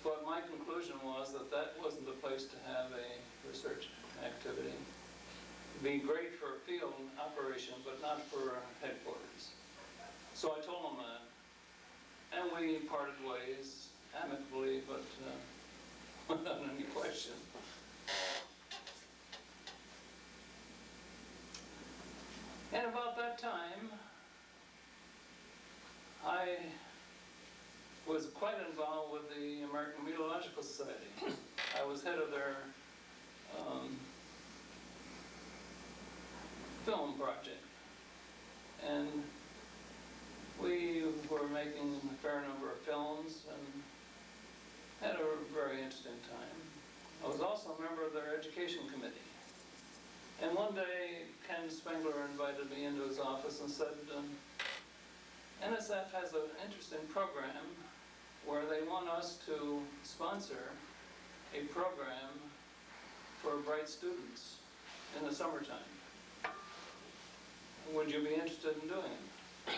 but my conclusion was that that wasn't the place to have a research activity. It'd be great for a field operation, but not for headquarters. So I told them that, and we parted ways amicably, but without any question. And about that time, I was quite involved with the American Meteorological Society. I was head of their film project. And we were making a fair number of films and had a very interesting time. I was also a member of their education committee. And one day, Ken Spengler invited me into his office and said, NSF has an interesting program where they want us to sponsor a program for bright students in the summertime. Would you be interested in doing it?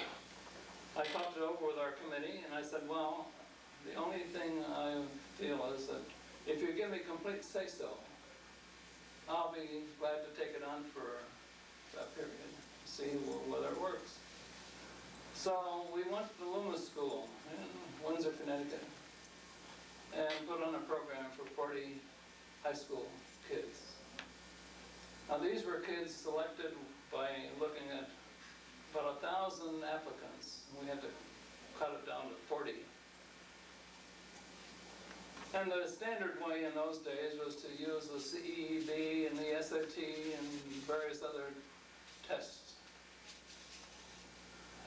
I talked it over with our committee, and I said, well, the only thing I feel is that If you give me complete say-so, I'll be glad to take it on for that period, see whether it works. So we went to the Loomis School in Windsor, Connecticut, and put on a program for 40 high school kids. Now these were kids selected by looking at about 1,000 applicants. We had to cut it down to 40. And the standard way in those days was to use the CEB and the SAT and various other tests,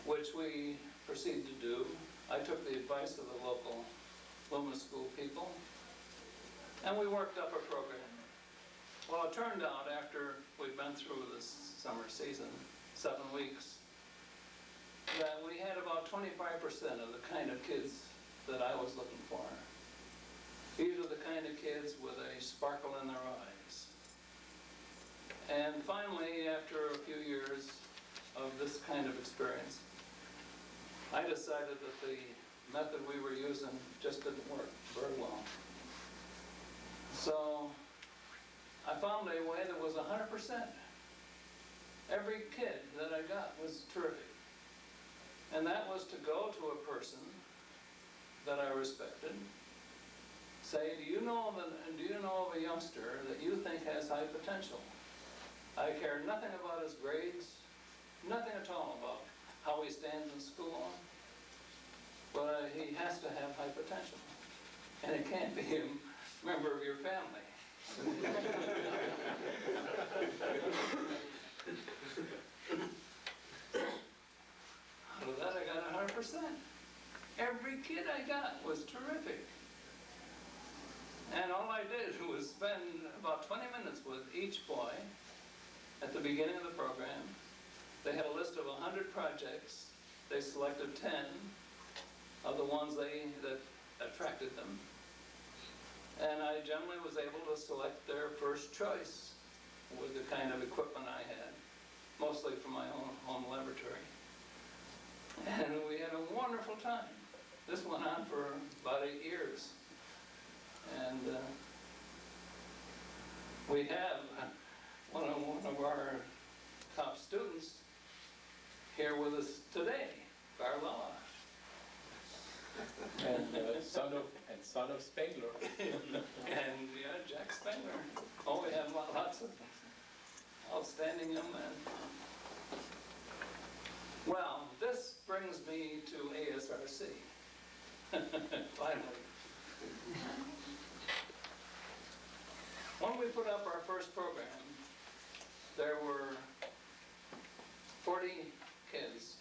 which we proceeded to do. I took the advice of the local Loomis School people, and we worked up a program. Well, it turned out after we'd been through this summer season, 7 weeks, that we had about 25% of the kind of kids that I was looking for. These are the kind of kids with a sparkle in their eyes. And finally, after a few years of this kind of experience, I decided that the method we were using just didn't work very well. So I found a way that was 100%. Every kid that I got was terrific. And that was to go to a person that I respected, say, do you know of a youngster that you think has high potential? I care nothing about his grades, nothing at all about how he stands in school, but he has to have high potential. And it can't be a member of your family. Out of that, I got 100%. Every kid I got was terrific. And all I did was spend about 20 minutes with each boy at the beginning of the program. They had a list of 100 projects. They selected 10 of the ones that attracted them. And I generally was able to select their first choice with the kind of equipment I had, mostly from my own home laboratory. And we had a wonderful time. This went on for about 8 years. And we have one of our top students here with us today, Carlella. And son of Spengler. And yeah, Jack Spengler. Oh, we have lots of outstanding young men. Well, this brings me to ASRC. Finally. When we put up our first program, there were 40 kids,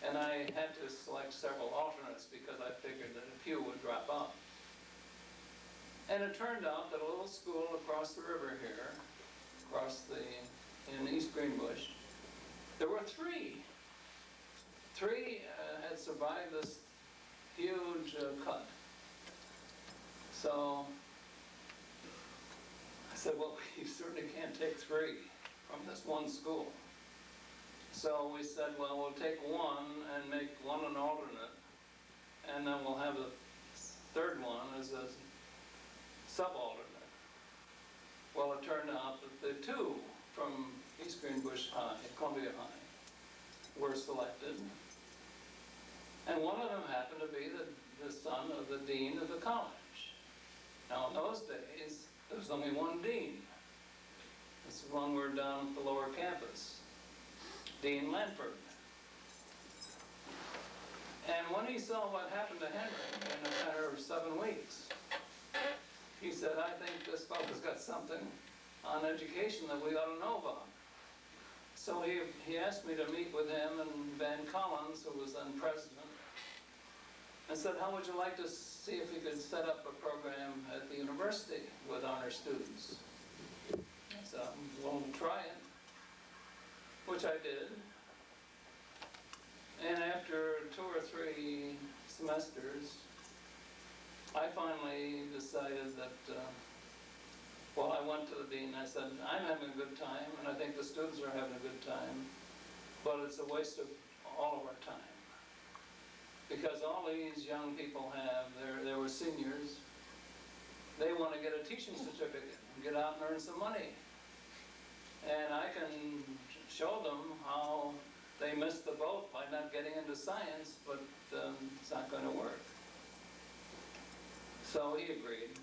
and I had to select several alternates because I figured that a few would drop out. And it turned out that a little school across the river here, in East Greenbush, there were three. Three had survived this huge cut. So I said, well, you certainly can't take 3 from this one school. So we said, well, we'll take one and make one an alternate, and then we'll have the third one as a subalternate. Well, it turned out that the 2 from East Greenbush High, Columbia High, were selected. And one of them happened to be the son of the dean of the college. Now, in those days, there was only one dean. This is when we were down at the lower campus, Dean Lanford. And when he saw what happened to Henry in a matter of 7 weeks, he said, I think this fellow's got something on education that we ought to know about. So he asked me to meet with him and Van Collins, who was then president, and said, how would you like to see if you could set up a program at the university with honor students? I said, well, we'll try it, which I did. And after 2 or 3 semesters, I finally decided that, well, I went to the dean and I said, I'm having a good time, and I think the students are having a good time, but it's a waste of all of our time. Because all these young people have, they were seniors, they want to get a teaching certificate, get out and earn some money. And I can show them how they missed the boat by not getting into science, but it's not going to work. So he agreed.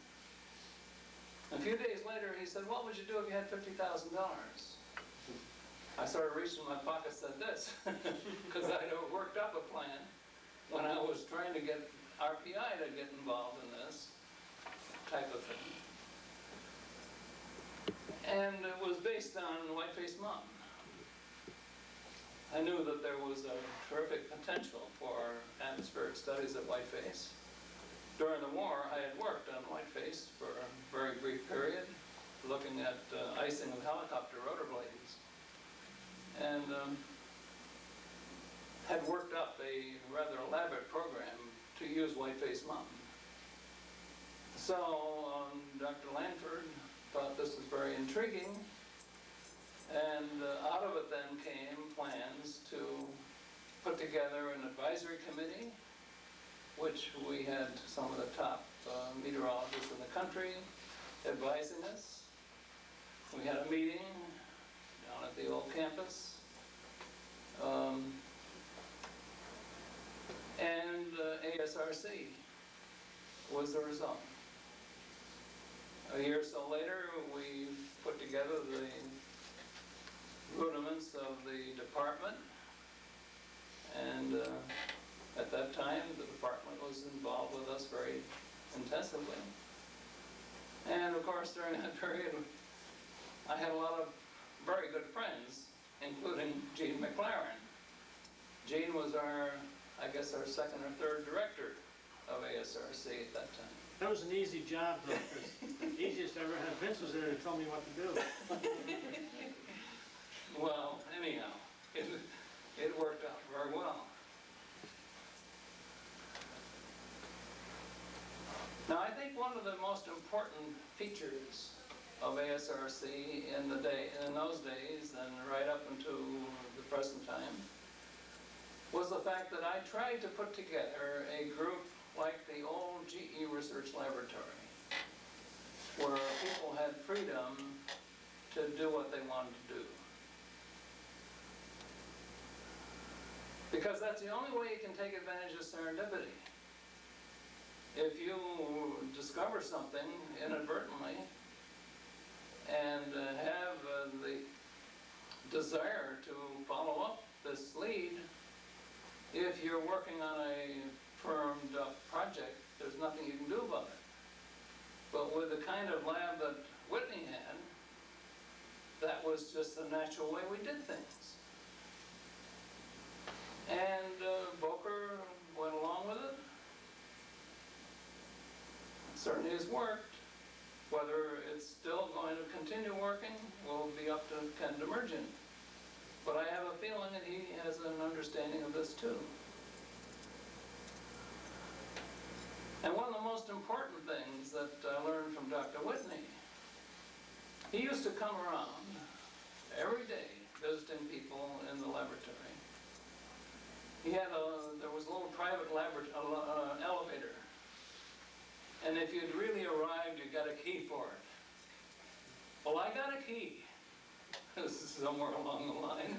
A few days later, he said, what would you do if you had $50,000? I sort of reached in my pocket and said this, because I'd worked up a plan when I was trying to get RPI to get involved in this type of thing. And it was based on Whiteface Mountain. I knew that there was a terrific potential for atmospheric studies at Whiteface. During the war, I had worked on Whiteface for a very brief period, looking at icing of helicopter rotor blades. And had worked up a rather elaborate program to use Whiteface Mountain. So Dr. Langford thought this was very intriguing, and out of it then came plans to put together an advisory committee, which we had some of the top meteorologists in the country advising us. We had a meeting down at the old campus. And ASRC was the result. A year or so later, we put together the rudiments of the department, and at that time, the department was involved with us very intensively. And of course, during that period, I had a lot of very good friends, including Gene McLaren. Gene was I guess our second or third director of ASRC at that time. That was an easy job, though, because the easiest I ever had. Vince was there to tell me what to do. Well, anyhow, it worked out very well. Now, I think one of the most important features of ASRC in those days and right up until the present time was the fact that I tried to put together a group like the old GE Research Laboratory, where people had freedom to do what they wanted to do. Because that's the only way you can take advantage of serendipity. If you discover something inadvertently and have the desire to follow up this lead, if you're working on a firmed up project, there's nothing you can do about it. But with the kind of lab that Whitney had, that was just the natural way we did things. And Boker went along with it. It certainly has worked. Whether it's still going to continue working will be up to Ken Demerjen. But I have a feeling that he has an understanding of this too. And one of the most important things that I learned from Dr. Whitney, he used to come around every day visiting people in the laboratory. There was a little private elevator. And if you'd really arrived, you got a key for it. Well, I got a key. This is somewhere along the line.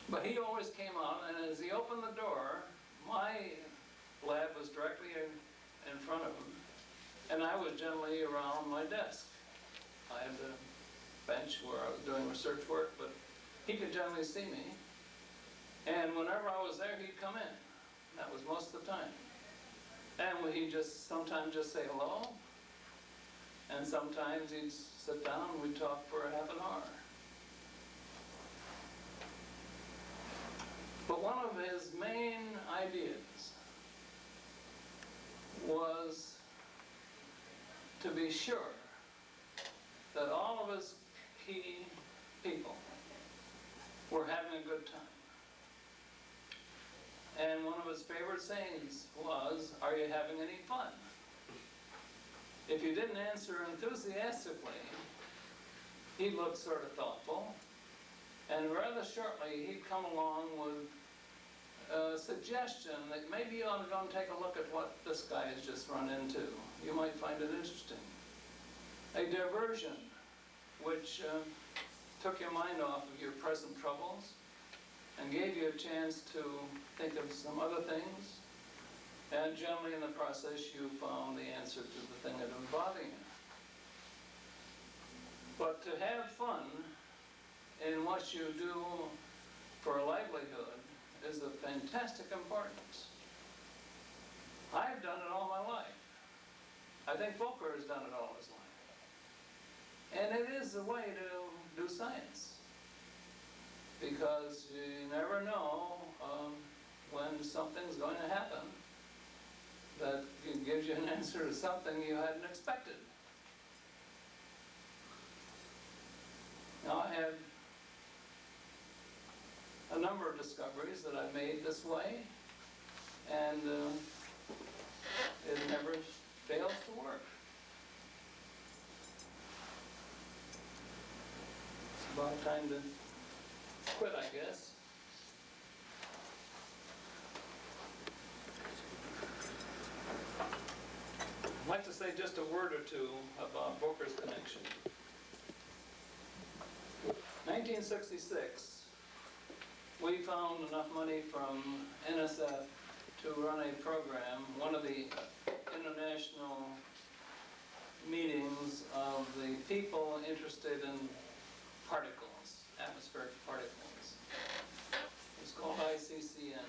But he always came out, and as he opened the door, my lab was directly in front of him, and I was generally around my desk. I had a bench where I was doing research work, but he could generally see me. And whenever I was there, he'd come in. That was most of the time. And he'd sometimes just say hello, and sometimes he'd sit down and we'd talk for half an hour. But one of his main ideas was to be sure that all of his key people were having a good time. And one of his favorite sayings was, "Are you having any fun?" If you didn't answer enthusiastically, he'd look sort of thoughtful, and rather shortly he'd come along with a suggestion that maybe you ought to go and take a look at what this guy has just run into. you might find it interesting. A diversion, which took your mind off of your present troubles and gave you a chance to think of some other things. And generally in the process, you found the answer to the thing that was bothering you. But to have fun in what you do for a livelihood is of fantastic importance. I've done it all my life. I think Volcker has done it all his life. And it is a way to do science. Because you never know when something's going to happen that gives you an answer to something you hadn't expected. Now I have a number of discoveries that I've made this way, and it never fails to work. It's about time to quit, I guess. I'd like to say just a word or two about Volcker's connection. 1966, we found enough money from NSF to run a program, one of the international meetings of the people interested in particles, atmospheric particles. It's called ICCN,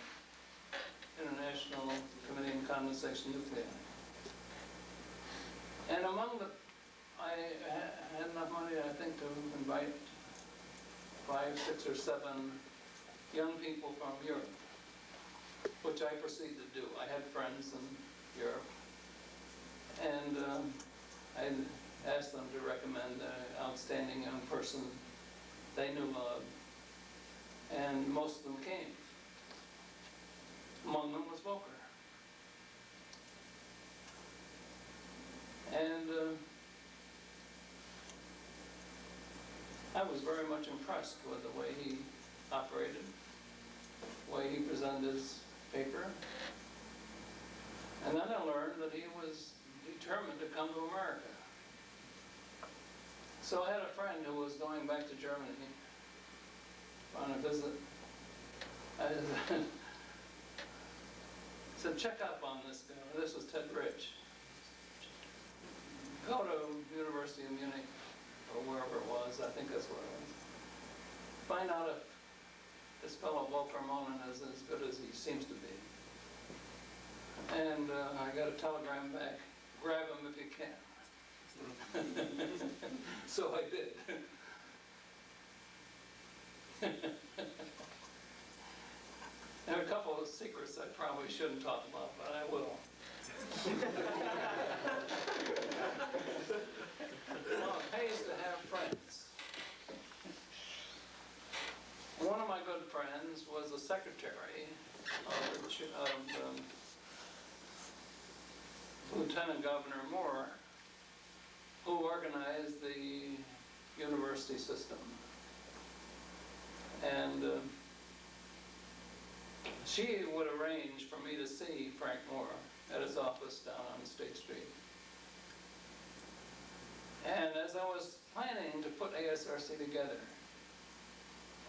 International Committee on Condensation Nuclei. And among the, I had enough money, I think, to invite 5, 6, or 7 young people from Europe, which I proceeded to do. I had friends in Europe, and I asked them to recommend an outstanding young person they knew of, and most of them came. Among them was Volcker. And I was very much impressed with the way he operated, the way he presented his paper. And then I learned that he was determined to come to America. So I had a friend who was going back to Germany on a visit. I said, check up on this guy. This was Ted Rich. Go to University of Munich, or wherever it was, I think that's where it was. Find out if this fellow Volker Monin is as good as he seems to be. And I got a telegram back, grab him if you can. So I did. There are a couple of secrets I probably shouldn't talk about, but I will. Well, it pays to have friends. One of my good friends was the secretary of Lieutenant Governor Moore, who organized the university system. And she would arrange for me to see Frank Moore at his office down on State Street. And as I was planning to put ASRC together,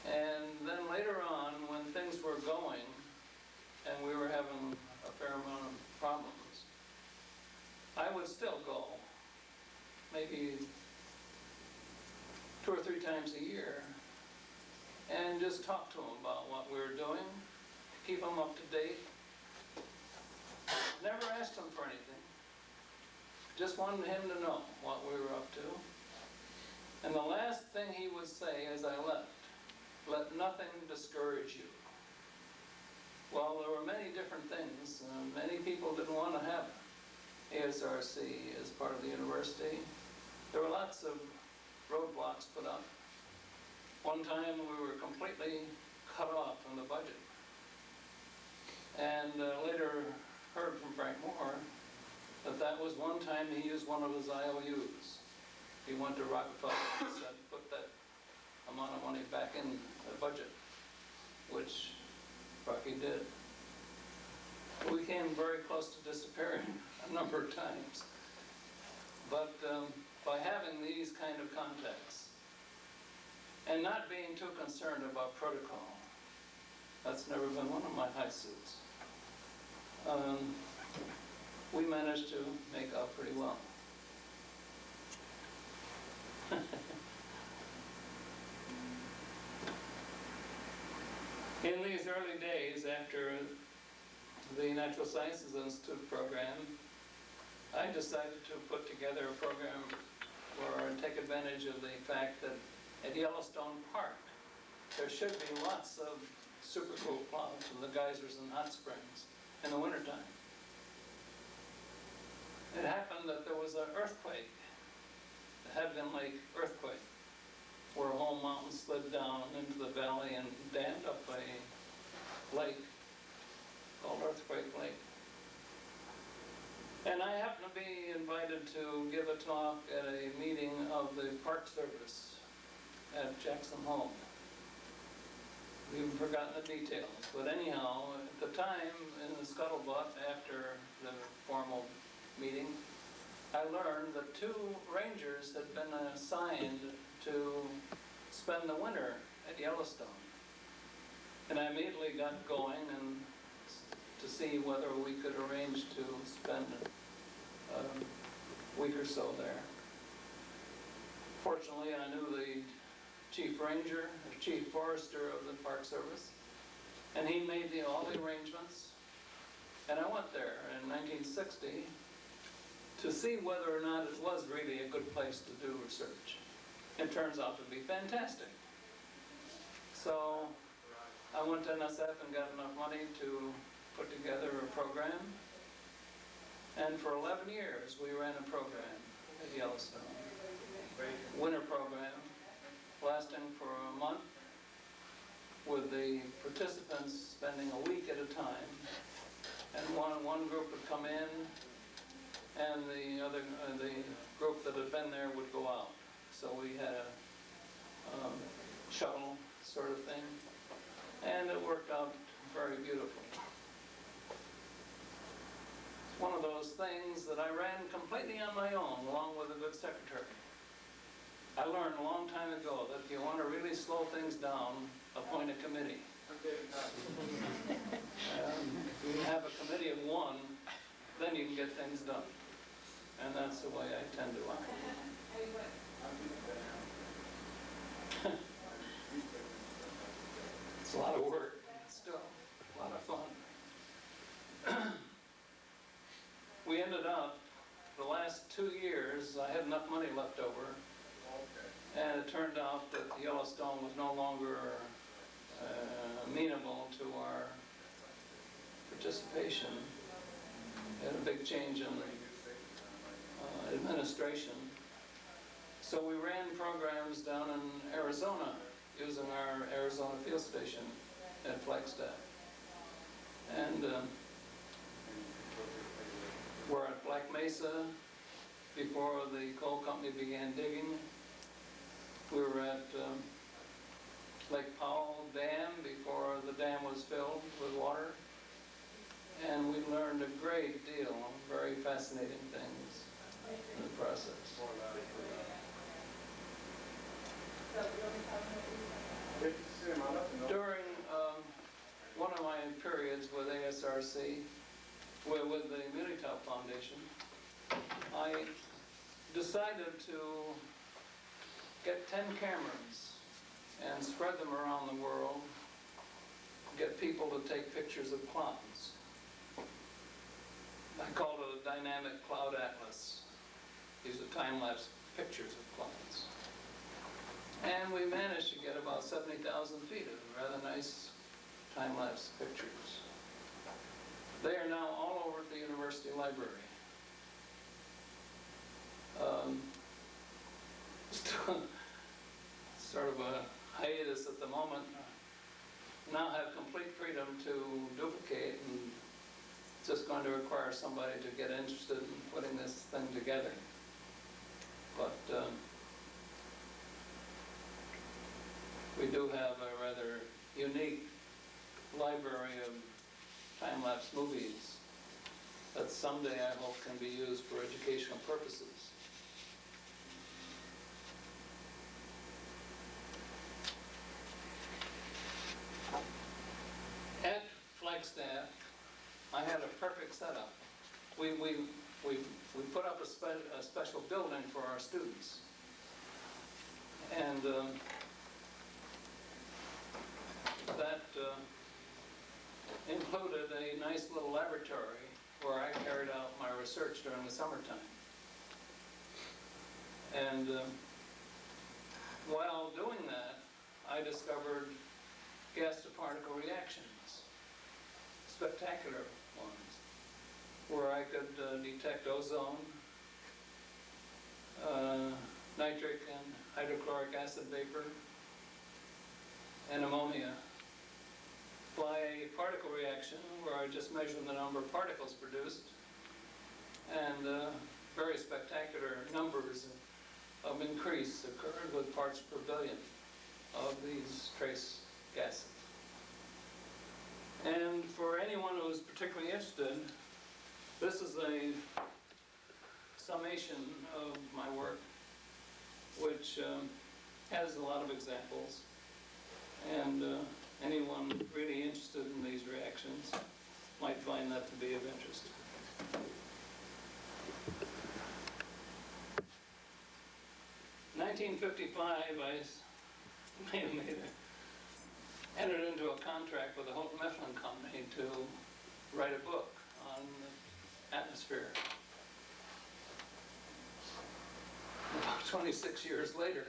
and then later on, when things were going, and we were having a fair amount of problems, I would still go, maybe 2 or 3 times a year, and just talk to him about what we were doing, keep him up to date. Never asked him for anything. Just wanted him to know what we were up to. And the last thing he would say as I left, let nothing discourage you. Well, there were many different things. Many people didn't want to have ASRC as part of the university. There were lots of roadblocks put up. One time we were completely cut off from the budget. And later heard from Frank Moore that that was one time he used one of his IOUs. He went to Rockefeller and said, put that amount of money back in the budget, which Rocky did. We came very close to disappearing a number of times. But by having these kind of contacts and not being too concerned about protocol, that's never been one of my high suits. We managed to make out pretty well. In these early days after the Natural Sciences Institute program, I decided to put together a program or take advantage of the fact that at Yellowstone Park, there should be lots of super cool clouds from the geysers and hot springs in the wintertime. It happened that there was an earthquake, the Hebden Lake earthquake, where a whole mountain slid down into the valley and dammed up a lake called Earthquake Lake. And I happened to be invited to give a talk at a meeting of the Park Service at Jackson Hole. We've forgotten the details, but anyhow, at the time in the scuttlebutt after the formal meeting, I learned that 2 rangers had been assigned to spend the winter at Yellowstone. And I immediately got going and to see whether we could arrange to spend a week or so there. Fortunately, I knew the chief ranger, the chief forester of the Park Service, and he made all the arrangements. And I went there in 1960 to see whether or not it was really a good place to do research. It turns out to be fantastic. So I went to NSF and got enough money to put together a program. And for 11 years, we ran a program at Yellowstone. Winter program, lasting for a month, with the participants spending a week at a time. And one group would come in, and the group that had been there would go out. So we had a shuttle sort of thing, and it worked out very beautifully. It's one of those things that I ran completely on my own, along with a good secretary. I learned a long time ago that if you want to really slow things down, appoint a committee. If you have a committee of 1, then you can get things done. And that's the way I tend to act. It's a lot of work, still a lot of fun. We ended up, the last 2 years, I had enough money left over, and it turned out that Yellowstone was no longer amenable to our participation. We had a big change in administration. So we ran programs down in Arizona using our Arizona field station at Flagstaff. And we're at Black Mesa before the coal company began digging. We were at Lake Powell Dam before the dam was filled with water. And we learned a great deal of very fascinating things in the process. During one of my periods with ASRC, with the Munitop Foundation, I decided to get 10 cameras and spread them around the world, get people to take pictures of clouds. I called it a dynamic cloud atlas. These are time-lapse pictures of clouds. And we managed to get about 70,000 feet of rather nice time-lapse pictures. They are now all over at the university library. Sort of a hiatus at the moment. Now have complete freedom to duplicate, and it's just going to require somebody to get interested in putting this thing together. But we do have a rather unique library of time-lapse movies that someday I hope can be used for educational purposes. perfect setup. We put up a special building for our students. And that included a nice little laboratory where I carried out my research during the summertime. And while doing that, I discovered gas-to-particle reactions, spectacular ones, where I could detect ozone, nitric and hydrochloric acid vapor, and ammonia, by a particle reaction where I just measured the number of particles produced, and very spectacular numbers of increase occurred with parts per billion of these trace gases. And for anyone who's particularly interested, this is a summation of my work, which has a lot of examples, and anyone really interested in these reactions might find that to be of interest. In 1955, I entered into a contract with the Houghton Mifflin Company to write a book on the atmosphere. About 26 years later,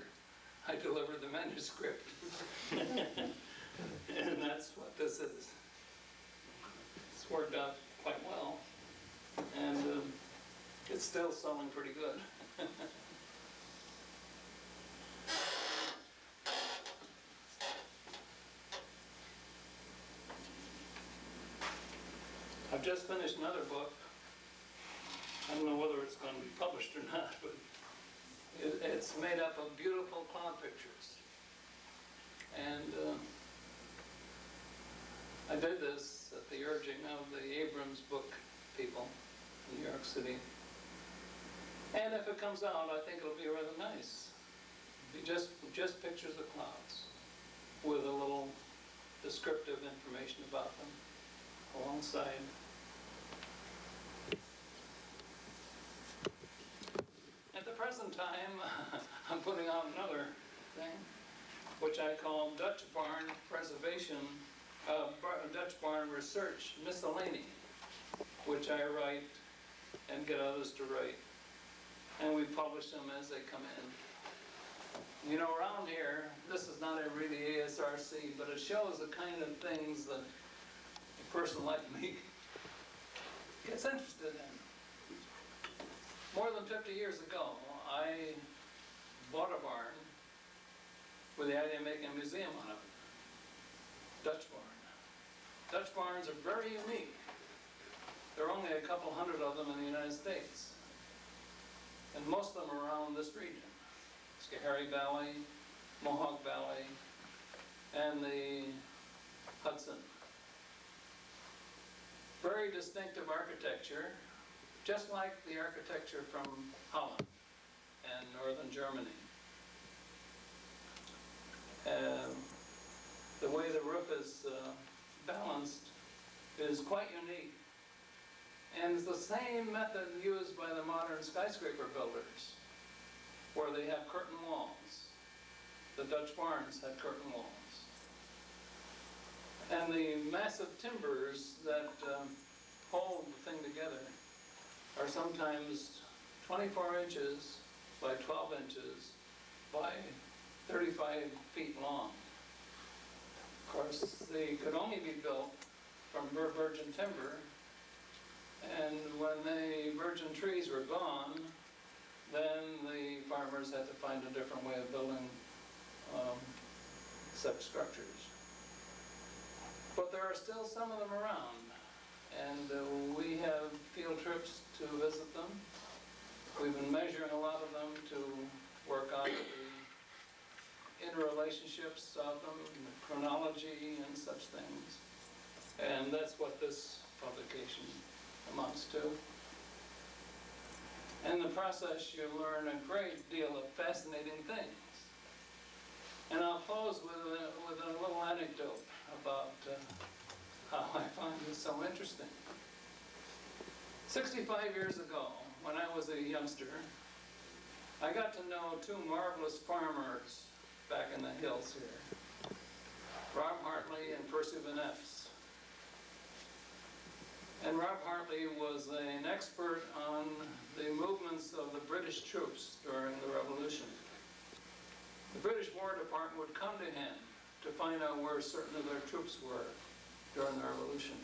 I delivered the manuscript. And that's what this is. It's worked out quite well. And it's still selling pretty good. I've just finished another book. I don't know whether it's going to be published or not, but it's made up of beautiful cloud pictures. And I did this at the urging of the Abrams book people in New York City. And if it comes out, I think it'll be rather nice. It'll be just pictures of clouds with a little descriptive information about them alongside. At the present time, I'm putting out another thing, which I call Dutch Barn Preservation, Dutch Barn Research Miscellany, which I write and get others to write. And we publish them as they come in. You know, around here, this is not a really ASRC, but it shows the kind of things that a person like me gets interested in. More than 50 years ago, I bought a barn with the idea of making a museum out of it. Dutch barn. Dutch barns are very unique. There are only a couple hundred of them in the United States. And most of them are around this region. Schoharie Valley, Mohawk Valley, and the Hudson. Very distinctive architecture, just like the architecture from Holland and northern Germany. The way the roof is balanced is quite unique. And it's the same method used by the modern skyscraper builders, where they have curtain walls. The Dutch barns had curtain walls. And the massive timbers that hold the thing together are sometimes 24 inches by 12 inches by 35 feet long. Of course, they could only be built from virgin timber, and when the virgin trees were gone, then the farmers had to find a different way of building such structures. But there are still some of them around, and we have field trips to visit them. We've been measuring a lot of them to work out the interrelationships of them, the chronology and such things. And that's what this publication amounts to. In the process, you learn a great deal of fascinating things. And I'll close with a little anecdote about how I find this so interesting. 65 years ago, when I was a youngster, I got to know two marvelous farmers back in the hills here, Rob Hartley and Percy Van Epps. And Rob Hartley was an expert on the movements of the British troops during the Revolution. The British War Department would come to him to find out where certain of their troops were during the Revolution.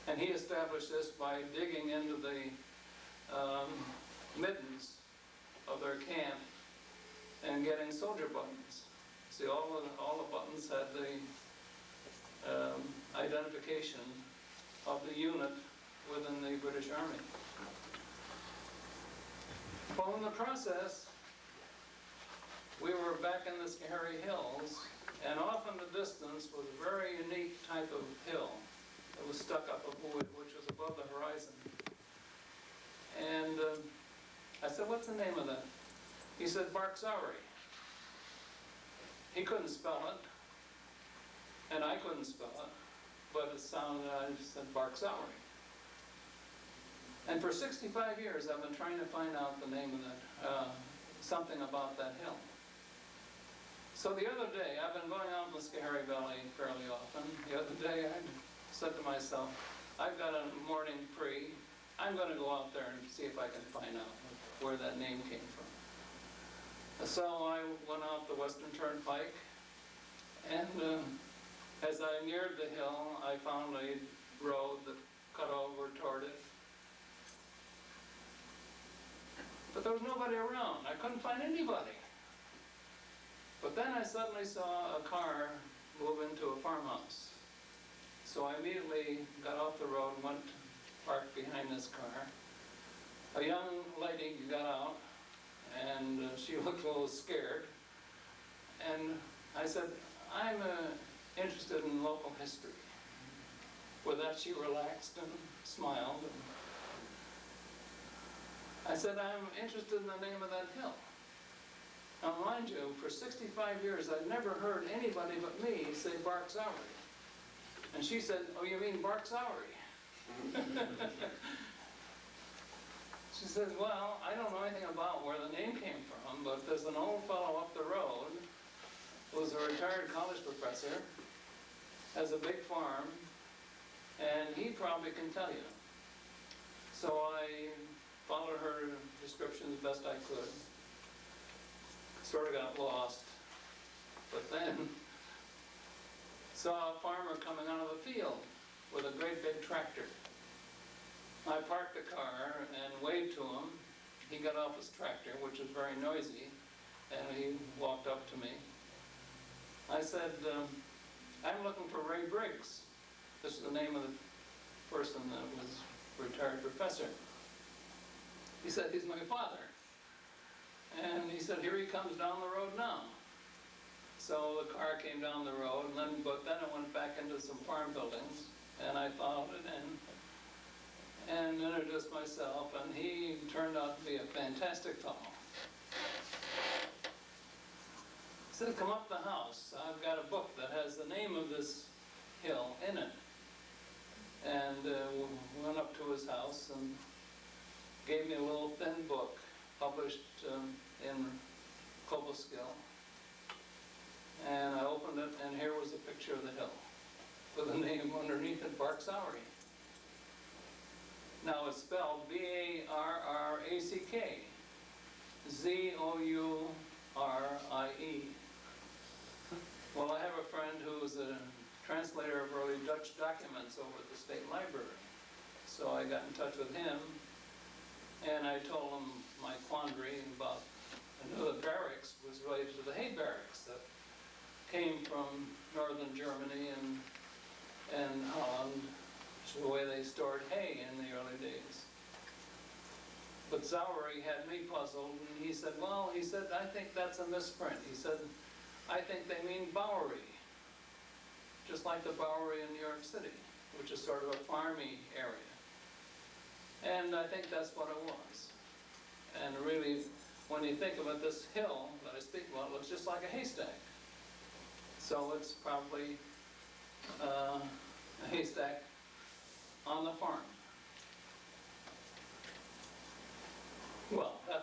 And he established this by digging into the middens of their camp and getting soldier buttons. See, all the buttons had the identification of the unit within the British Army. Well, in the process, we were back in the Schaefer Hills, and off in the distance was a very unique type of hill that was stuck up a wood, which was above the horizon. And I said, "What's the name of that?" He said, "Barksaury." He couldn't spell it, and I couldn't spell it, but it sounded, I just said Barksaury. And for 65 years, I've been trying to find out the name of that, something about that hill. So the other day, I've been going out in the Schaefer Valley fairly often. The other day, I said to myself, I've got a morning free. I'm going to go out there and see if I can find out where that name came from. So I went out the Western Turnpike, and as I neared the hill, I found a road that cut over toward it. But there was nobody around. I couldn't find anybody. But then I suddenly saw a car move into a farmhouse. So I immediately got off the road and went parked behind this car. A young lady got out, and she looked a little scared. And I said, "I'm interested in local history." With that, she relaxed and smiled. I said, "I'm interested in the name of that hill." Now, mind you, for 65 years, I'd never heard anybody but me say Barksaury. And she said, "Oh, you mean Barksaury?" She says, "Well, I don't know anything about where the name came from, but there's an old fellow up the road who was a retired college professor, has a big farm, and he probably can tell you." So I followed her description as best I could. Sort of got lost, but then saw a farmer coming out of the field with a great big tractor. I parked the car and waved to him. He got off his tractor, which was very noisy, and he walked up to me. I said, "I'm looking for Ray Briggs." This is the name of the person that was a retired professor. He said, "He's my father." And he said, "Here he comes down the road now." So the car came down the road, but then it went back into some farm buildings, and I followed it in and introduced myself, and he turned out to be a fantastic fellow. He said, "Come up the house. I've got a book that has the name of this hill in it." And we went up to his house and gave me a little thin book published in Cobleskill. And I opened it, and here was a picture of the hill with a name underneath it, Barksaury. Now it's spelled B-A-R-R-A-C-K, Z-O-U-R-I-E. Well, I have a friend who is a translator of early Dutch documents over at the State Library. So I got in touch with him, and I told him my quandary about, I knew the barracks was related to the hay barracks that came from northern Germany and Holland, which is the way they stored hay in the early days. But Zaury had me puzzled, and he said, "Well," he said, "I think that's a misprint." He said, "I think they mean Bowery, just like the Bowery in New York City, which is sort of a farmy area." And I think that's what it was. And really, when you think about this hill that I speak about, it looks just like a haystack. So it's probably a haystack on the farm.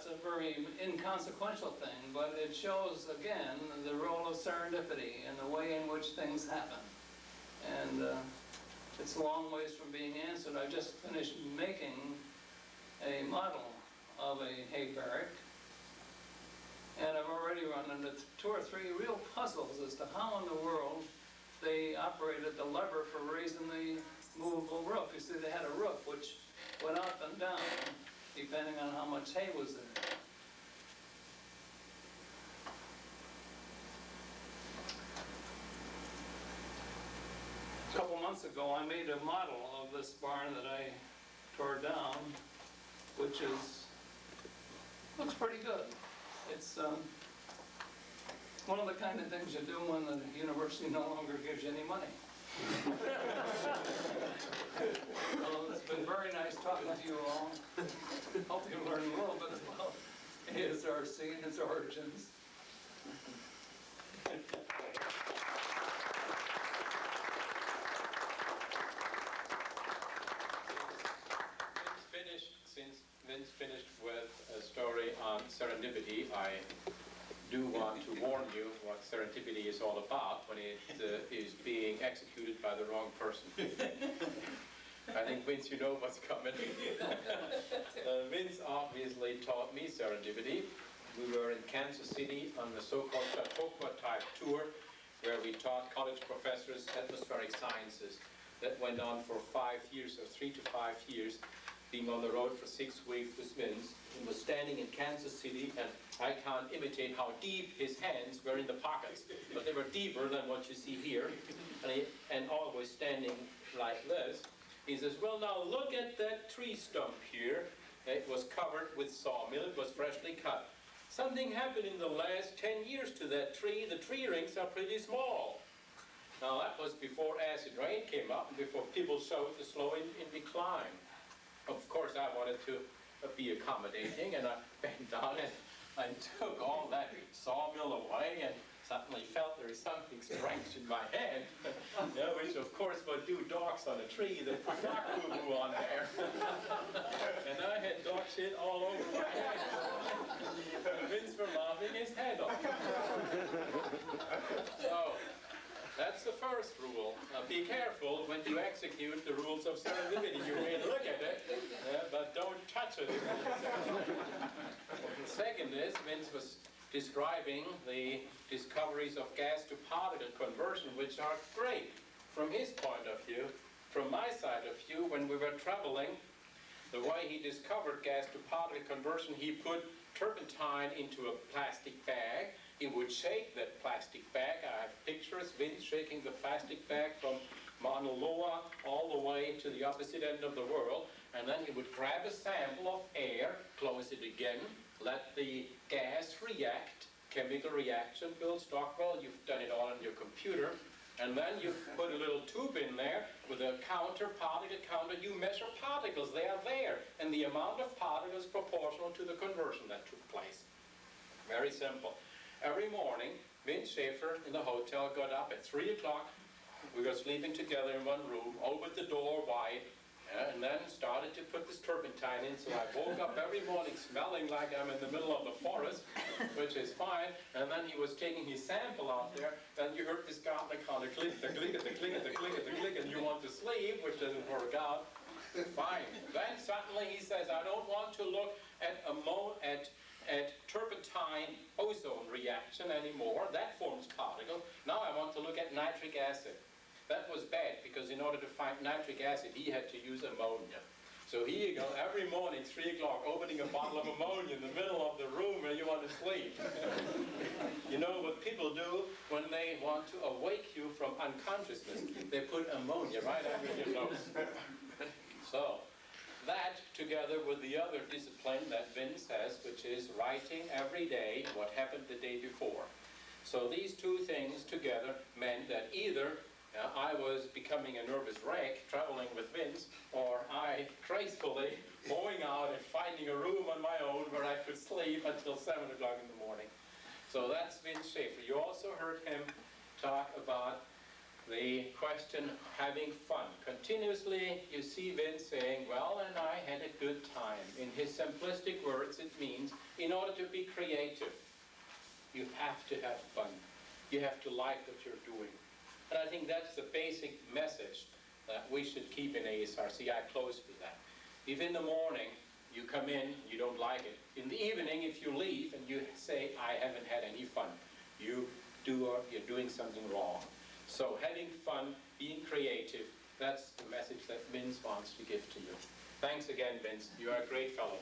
that's a very inconsequential thing, but it shows, again, the role of serendipity and the way in which things happen. And it's a long ways from being answered. I just finished making a model of a hay barrack, and I've already run into 2 or 3 real puzzles as to how in the world they operated the lever for raising the movable roof. You see, they had a roof which went up and down depending on how much hay was there. A couple months ago, I made a model of this barn that I tore down, which looks pretty good. It's one of the kind of things you do when the university no longer gives you any money. Well, it's been very nice talking to you all. Hope you learn a little bit about ASRC and its origins. Since Vince finished with a story on serendipity, I do want to warn you what serendipity is all about when it is being executed by the wrong person. I think, Vince, you know what's coming. Vince obviously taught me serendipity. We were in Kansas City on the so-called Chautauqua type tour, where we taught college professors atmospheric sciences. That went on for 5 years, or 3 to 5 years, being on the road for 6 weeks with Vince. He was standing in Kansas City, and I can't imitate how deep his hands were in the pockets, but they were deeper than what you see here, and always standing like this. He says, well, now look at that tree stump here. It was covered with sawmill. It was freshly cut. Something happened in the last 10 years to that tree. The tree rings are pretty small. Now, that was before acid rain came up, and before people showed the slow in decline. Of course, I wanted to be accommodating, and I bent down and I took all that sawmill away, and suddenly felt there is something strange in my hand, which of course would do dogs on a tree that put dog poo-poo on there. And I had dog shit all over my hand. Vince were laughing his head off. So, that's the first rule. Be careful when you execute the rules of serendipity. You may look at it, but don't touch it. The second is, Vince was describing the discoveries of gas-to-particle conversion, which are great from his point of view. From my side of view, when we were traveling, the way he discovered gas-to-particle conversion, he put turpentine into a plastic bag. He would shake that plastic bag. I have pictures, Vince shaking the plastic bag from Mauna Loa all the way to the opposite end of the world, and then he would grab a sample of air, close it again, let the gas react, chemical reaction, Bill Stockwell, you've done it all on your computer, and then you put a little tube in there with a counter, particle counter, you measure particles, they are there, and the amount of particles proportional to the conversion that took place. Very simple. Every morning, Vince Schaefer in the hotel got up at 3 o'clock, we were sleeping together in one room, opened the door wide, and then started to put this turpentine in, so I woke up every morning smelling like I'm in the middle of the forest, which is fine, and then he was taking his sample out there, then you heard this goblet kind of click, the click, the click, the click, the click, and you want to sleep, which doesn't work out. Fine. Then suddenly he says, I don't want to look at turpentine ozone reaction anymore, that forms particle, now I want to look at nitric acid. That was bad, because in order to find nitric acid, he had to use ammonia. So here you go, every morning, 3 o'clock, opening a bottle of ammonia in the middle of the room where you want to sleep. You know what people do when they want to awake you from unconsciousness? They put ammonia right under your nose. So, that together with the other discipline that Vince has, which is writing every day what happened the day before. So these two things together meant that either I was becoming a nervous wreck traveling with Vince, or I gracefully going out and finding a room on my own where I could sleep until 7 o'clock in the morning. So that's Vince Schaefer. You also heard him talk about the question having fun. Continuously you see Vince saying, well, and I had a good time. In his simplistic words, it means in order to be creative, you have to have fun. You have to like what you're doing. And I think that's the basic message that we should keep in ASRC. I close with that. If in the morning you come in, you don't like it, in the evening if you leave and you say, I haven't had any fun, you're doing something wrong. So having fun, being creative, that's the message that Vince wants to give to you. Thanks again, Vince. You are a great fellow.